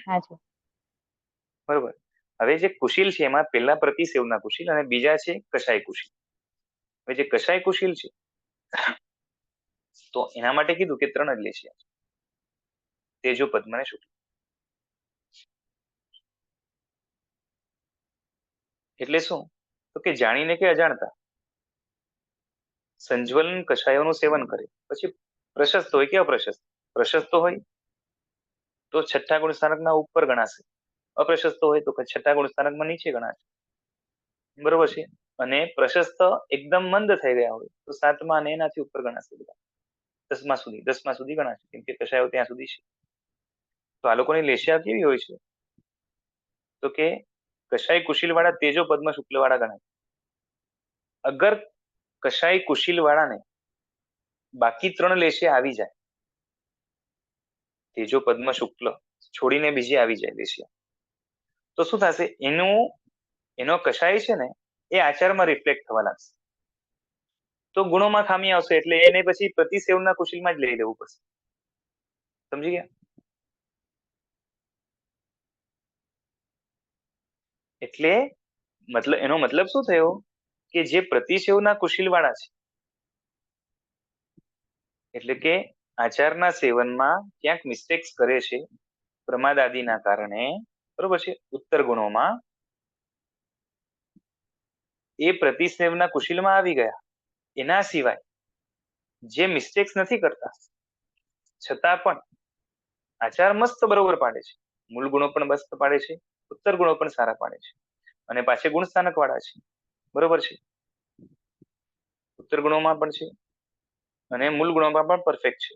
હાજી. બરોબર. હવે જે કુશીલ છે એમાં પહેલા પ્રતિસેવના કુશીલ અને બીજા છે કશાય કુશીલ. હવે જે કશાય કુશીલ છે તો એના માટે કીધું કે 3 જ લેશિયા છે, તેજો પદ્મ ને શુક્લ. એટલે શું? તો કે જાણીને કે અજાણતા સંજ્વલન કષાયોનું સેવન કરે, પછી પ્રશસ્ત હોય કે અપ્રશસ્ત. પ્રશસ્ત હોય તો 6ઠ્ઠા ગુણ સ્થાનકના ઉપર ગણાશે, અપ્રશસ્ત હોય તો 6ઠ્ઠા ગુણ સ્થાનકમાં નીચે ગણાશે, બરોબર છે. અને પ્રશસ્ત એકદમ મંદ થઈ ગયા હોય તો 7મા અને એનાથી ઉપર ગણાશે, બધા 10મા સુધી ગણાશે, કેમ કે કષાયો ત્યાં સુધી છે. તો આ લોકોની લેશિયા કેવી હોય છે તો કે કશાય કુશીલ વાળા તેજો પદ્મ શુક્લ વાળા ગણાય. અગર કશાય કુશીલ વાળાને બાકી 3 લેશિયા આવી જાય, તેજો પદ્મ શુક્લ છોડીને બીજી આવી જાય લેશિયા, તો શું થશે? એનો કશાય છે ને એ આચારમાં રિફ્લેક્ટ થવા લાગશે, તો ગુણોમાં ખામી આવશે, એટલે એને પછી પ્રતિસેવના કુશીલમાં જ લઈ લેવું પડશે. સમજી ગયા? એટલે એનો મતલબ શું થયો કે જે પ્રતિસેવના કુશીલ વાળા છે, એટલે કે આચારના સેવનમાં ક્યાંક મિસ્ટેક્સ કરે છે પ્રમાદ આદિના કારણે, બરોબર છે, ઉત્તર ગુણોમાં, એ પ્રતિસેવના કુશીલમાં આવી ગયા. એના સિવાય જે મિસ્ટેક્સ નથી કરતા છતાં પણ આચાર મસ્ત બરોબર પાડે છે, મૂળ ગુણો પણ મસ્ત પાડે છે, ઉત્તર ગુણો પણ સારા પાડે છે, અને પાછે ગુણ સ્થાનક વાળા છે, બરોબર છે, ઉત્તર ગુણોમાં પણ છે અને મૂળ ગુણોમાં પણ પરફેક્ટ છે,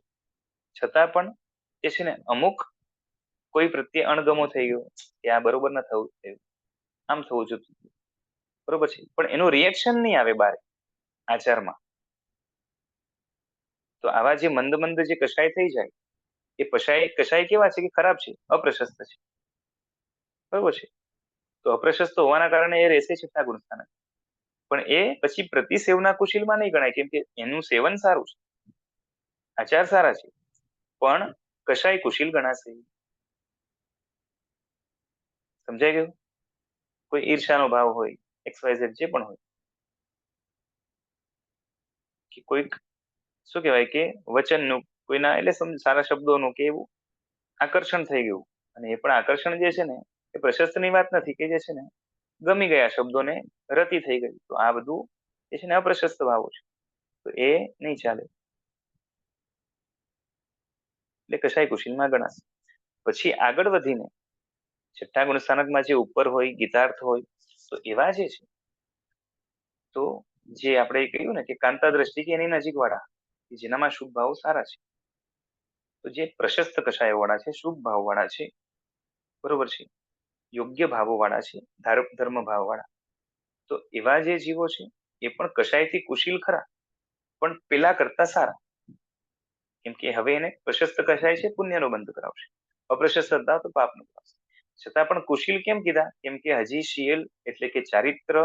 છતાં પણ એ છે ને અમુક કોઈ પ્રત્યે અણગમો થઈ ગયો કે આ બરોબર ન થવું થયું, આમ થવું જોતું, બરોબર છે, પણ એનું રિએક્શન નહીં આવે બારે આચારમાં. તો આવા જે મંદ મંદ જે કશાય થઈ જાય એ કશાય કેવા છે કે ખરાબ છે, અપ્રશસ્ત છે, બરોબર છે. તો અપ્રશસ્ત હોવાના કારણે એ રહેશે 6ઠ્ઠા ગુણ સ્થાનક, પણ એ પછી પ્રતિસેવના કુશીલમાં નહીં ગણાય, કેમ કે એનું સેવન સારું છે, આચાર સારા છે, પણ કશાય કુશીલ ગણાશે. સમજાઈ ગયું? કોઈ ઈર્ષાનો ભાવ હોય, XYZ જે પણ હોય, કે કોઈક શું કહેવાય કે વચનનું કોઈના એટલે સારા શબ્દોનું કે એવું આકર્ષણ થઈ ગયું, અને એ પણ આકર્ષણ જે છે ને એ પ્રશસ્તની વાત નથી, કે જે છે ને ગમી ગયા શબ્દોને રતિ થઈ ગઈ, તો આ બધું જે છે ને અપ્રશસ્ત ભાવો છે, તો એ નહીં ચાલે, એટલે કશાય કુશીલમાં ગણાશે. પછી આગળ વધીને 6ઠ્ઠા ગુણ સ્થાનકમાં જે ઉપર હોય, ગીતાર્થ હોય, તો એવા જે છે, તો જે આપણે કહ્યું ને કે કાંતા દ્રષ્ટિ કે એની નજીક વાળા, જેનામાં શુભ ભાવ સારા છે, તો જે પ્રશસ્ત કશાયો વાળા છે, શુભ ભાવ વાળા છે, બરોબર છે, યોગ્ય ભાવો વાળા છે, ધર્મ ભાવ વાળા, તો એવા જે જીવો છે એ પણ કશાયથી કુશીલ ખરા, પણ પેલા કરતા સારા, કેમ કે હવે એને પ્રશસ્ત કશાય છે પુણ્યનો બંધ કરાવશે, અપ્રશસ્ત હતા તો પાપનું કરાવશે, છતાં પણ કુશીલ કેમ કીધા? કેમ કે હજી શીલ એટલે કે ચારિત્ર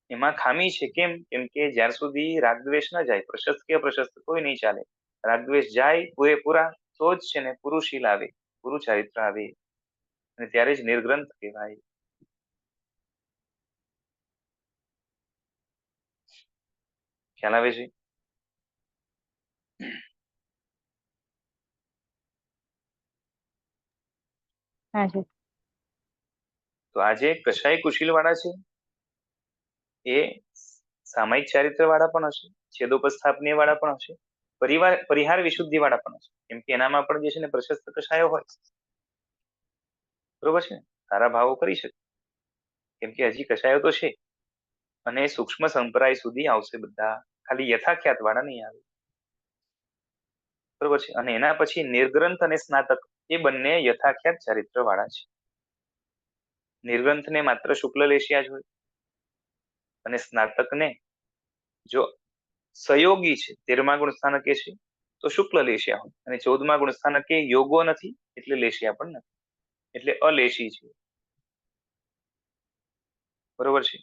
એમાં ખામી છે. કેમ? કેમ કે જ્યાર સુધી રાગદ્વેષ ન જાય, પ્રશસ્ત કે અપ્રશસ્ત કોઈ નહીં ચાલે, રાગદ્વેષ જાય પૂરેપૂરા તો જ છે ને પૂરું શીલ આવે, પૂરું ચારિત્ર આવે, અને ત્યારે જ નિર્ગ્રંથ કહેવાય. ખ્યાલ આવે છે? હા જી. તો આ જે કશાય કુશીલ વાળા છે એ સામાયિક ચારિત્ર વાળા પણ હશે, છેદોપસ્થાપનીય વાળા પણ હશે, પરિહાર વિશુદ્ધિ વાળા પણ હશે. કેમ કે એનામાં પણ જે છે ને પ્રશસ્ત કશાયો હોય, બરોબર છે ને, સારા ભાવો કરી શકે. કેમ કે હજી કશાયો તો છે અને સૂક્ષ્મ સંપ્રાય સુધી આવશે બધા, ખાલી યથાખ્યાત વાળા નહીં આવે, બરોબર છે. અને એના પછી નિર્ગ્રંથ અને સ્નાતક એ બંને યથાખ્યાત ચારિત્ર વાળા છે. નિર્ગ્રંથ ને માત્ર શુક્લ લેશિયા જ હોય અને સ્નાતક ને જો સહયોગી છે 13મા ગુણ સ્થાનકે છે તો શુક્લ લેશિયા હોય, અને 14મા ગુણ સ્થાનકે યોગો નથી એટલે લેશિયા પણ નથી, એટલે અલેશી છે, બરોબર છે.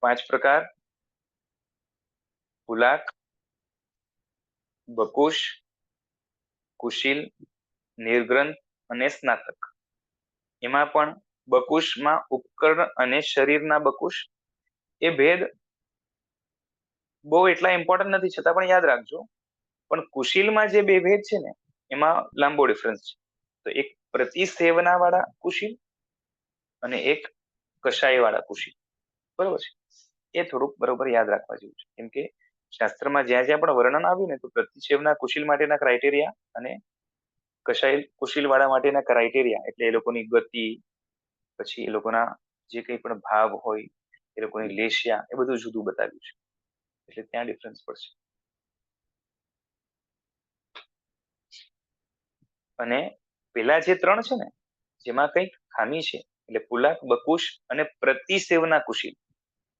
5 પ્રકાર: પુલાક, બકુશ, કુશીલ, નિર્ગ્રંથ અને સ્નાતક. એમાં પણ બકુશમાં ઉપકરણ અને શરીરના બકુશ એ ભેદ બહુ એટલા ઇમ્પોર્ટન્ટ નથી, છતાં પણ યાદ રાખજો. પણ કુશીલમાં જે બે ભેદ છે ને એમાં લાંબો ડિફરન્સ છે. તો એક પ્રતિસેવના વાળા કુશીલ અને એક કશાય વાળા કુશીલ, બરોબર છે. એ થોડુંક બરોબર યાદ રાખવા જેવું છે. કેમ કે શાસ્ત્રમાં જ્યાં જ્યાં પણ વર્ણન આવ્યું ને તો પ્રતિસેવના કુશીલ માટેના ક્રાઇટેરિયા અને કશાય કુશીલ વાળા માટેના ક્રાઇટેરિયા, એટલે એ લોકોની ગતિ, પછી એ લોકોના જે કંઈ પણ ભાવ હોય, એ લોકોની લેશિયા, એ બધું જુદું બતાવ્યું છે. એટલે ત્યાં ડિફરન્સ પડશે. અને પેલા જે 3 છે ને જેમાં કંઈક ખામી છે, એટલે પુલાક, બકુશ અને પ્રતિસેવના કુશીલ,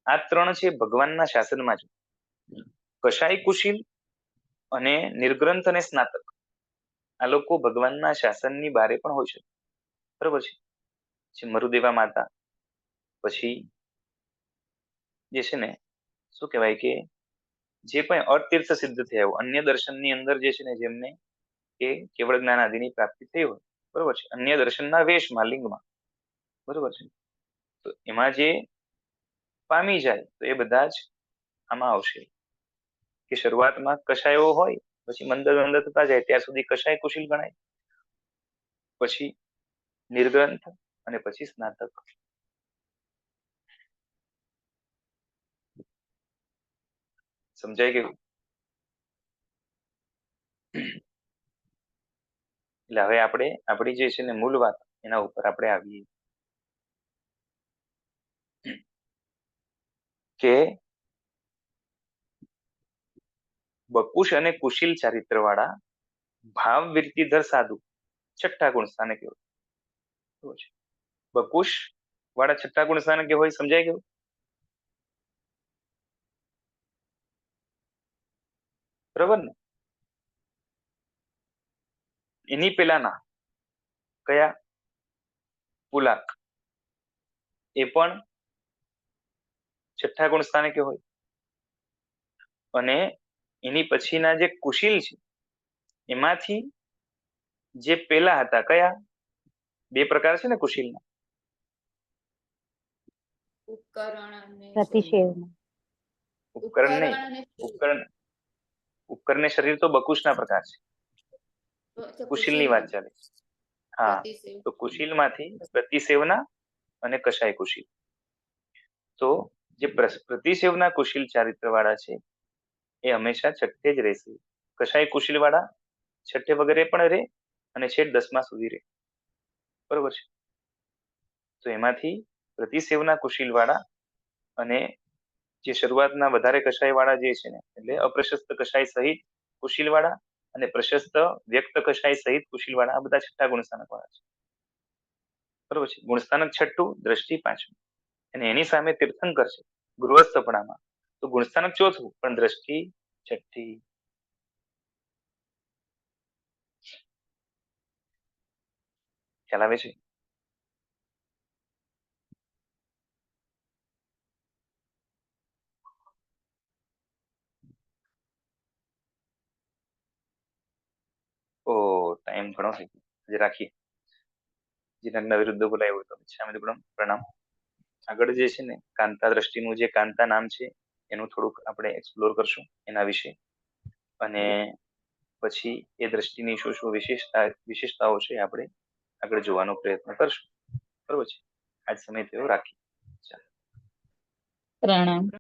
આ 3 છે ભગવાનના શાસનમાં જ. કશાય કુશીલ અને નિર્ગ્રંથ અને સ્નાતક આ લોકો ભગવાનના શાસનની બારે પણ હોય છે, બરોબર છે. જે મરુદેવા માતા, પછી જે છે ને શું કહેવાય કે જે પણ અતીર્થ સિદ્ધ થયા હોય, અન્ય દર્શનની અંદર જે છે ને જેમને કે કેવળ જ્ઞાન આદિની પ્રાપ્તિ થઈ હોય, બરોબર છે, અન્ય દર્શનના વેશમાં, લિંગમાં, બરોબર છે. તો એમાં જે પામી જાય તો એ બધા જ આમાં આવશે. કે શરૂઆતમાં કશાયો હોય, પછી મંદર મંદર થતા જાય ત્યાં સુધી કશાય કુશીલ ગણાય, પછી નિર્ગ્રંથ અને પછી સ્નાતક. સમજાય ગયું? એટલે હવે આપણે આપણી જે છે ને મૂળ વાત એના ઉપર આપણે આવીએ કે બકુશ અને કુશીલ ચારિત્ર વાળા ભાવ વૃત્તિધર સાધુ 6ઠ્ઠા ગુણ સ્થાનકે હોય, બકુશ વાળા 6ઠ્ઠા ગુણ સ્થાનકે હોય. સમજાય ગયું? બરોબર ને? એની પેલાના કયા? પુલાક, એ પણ 6ઠ્ઠા ગુણ સ્થાનકે હોય. અને એની પછીના જે કુશીલ છે એમાંથી જે પેલા હતા, કયા? 2 પ્રકાર છે ને કુશીલના, ઉપકરણ અને પ્રતિષેવના. ઉપકરણ નહીં, અને ઉપકરણ ઉપકરણ શરીર તો બકુશના પ્રકાર છે, કુશીલની વાત ચાલે. હા, પ્રતિસેવ. તો કુશીલમાંથી પ્રતિસેવના અને કશાય કુશીલ. તો જે પ્રતિસેવના કુશીલ ચારિત્ર વાળા છે એ હંમેશા છઠ્ઠે જ રહેશે. કશાય કુશીલ વાળા છઠ્ઠે વગેરે પણ રહે અને છેક 10મા સુધી રહે, બરોબર છે. તો એમાંથી પ્રતિસેવના કુશીલ વાળા અને જે શરૂઆતના વધારે કશાય વાળા જે છે ને એટલે અપ્રશસ્ત કશાય સહિત કુશીલ વાળા અને પ્રશસ્ત વ્યક્ત કશાય સહિત કુશીલ વાળા, આ બધા 6ઠ્ઠા ગુણસ્થાનક વાળા છે, બરોબર છે. ગુણસ્થાનક 6ઠ્ઠું, દ્રષ્ટિ 5મી, અને એની સામે તીર્થંકર છે ગૃહસ્થપણામાં, તો ગુણસ્થાનક 4થું પણ દ્રષ્ટિ 6ઠ્ઠી. ખ્યાલ આવે છે? ઓ ટાઈમ ઘણો થઈ ગયો, આજે રાખીએ. જે નગ્ન વિરુદ્ધ બોલાય હોય તો પ્રણામ. આગળ જે છે ને કાંતા દ્રષ્ટિનું જે કાંતા નામ છે એનું થોડુંક આપણે એક્સપ્લોર કરશું એના વિશે, અને પછી એ દ્રષ્ટિની શું શું વિશેષતાઓ છે આપણે આગળ જોવાનો પ્રયત્ન કરશું. બરોબર છે. આજ સમય તેઓ રાખી. પ્રણામ.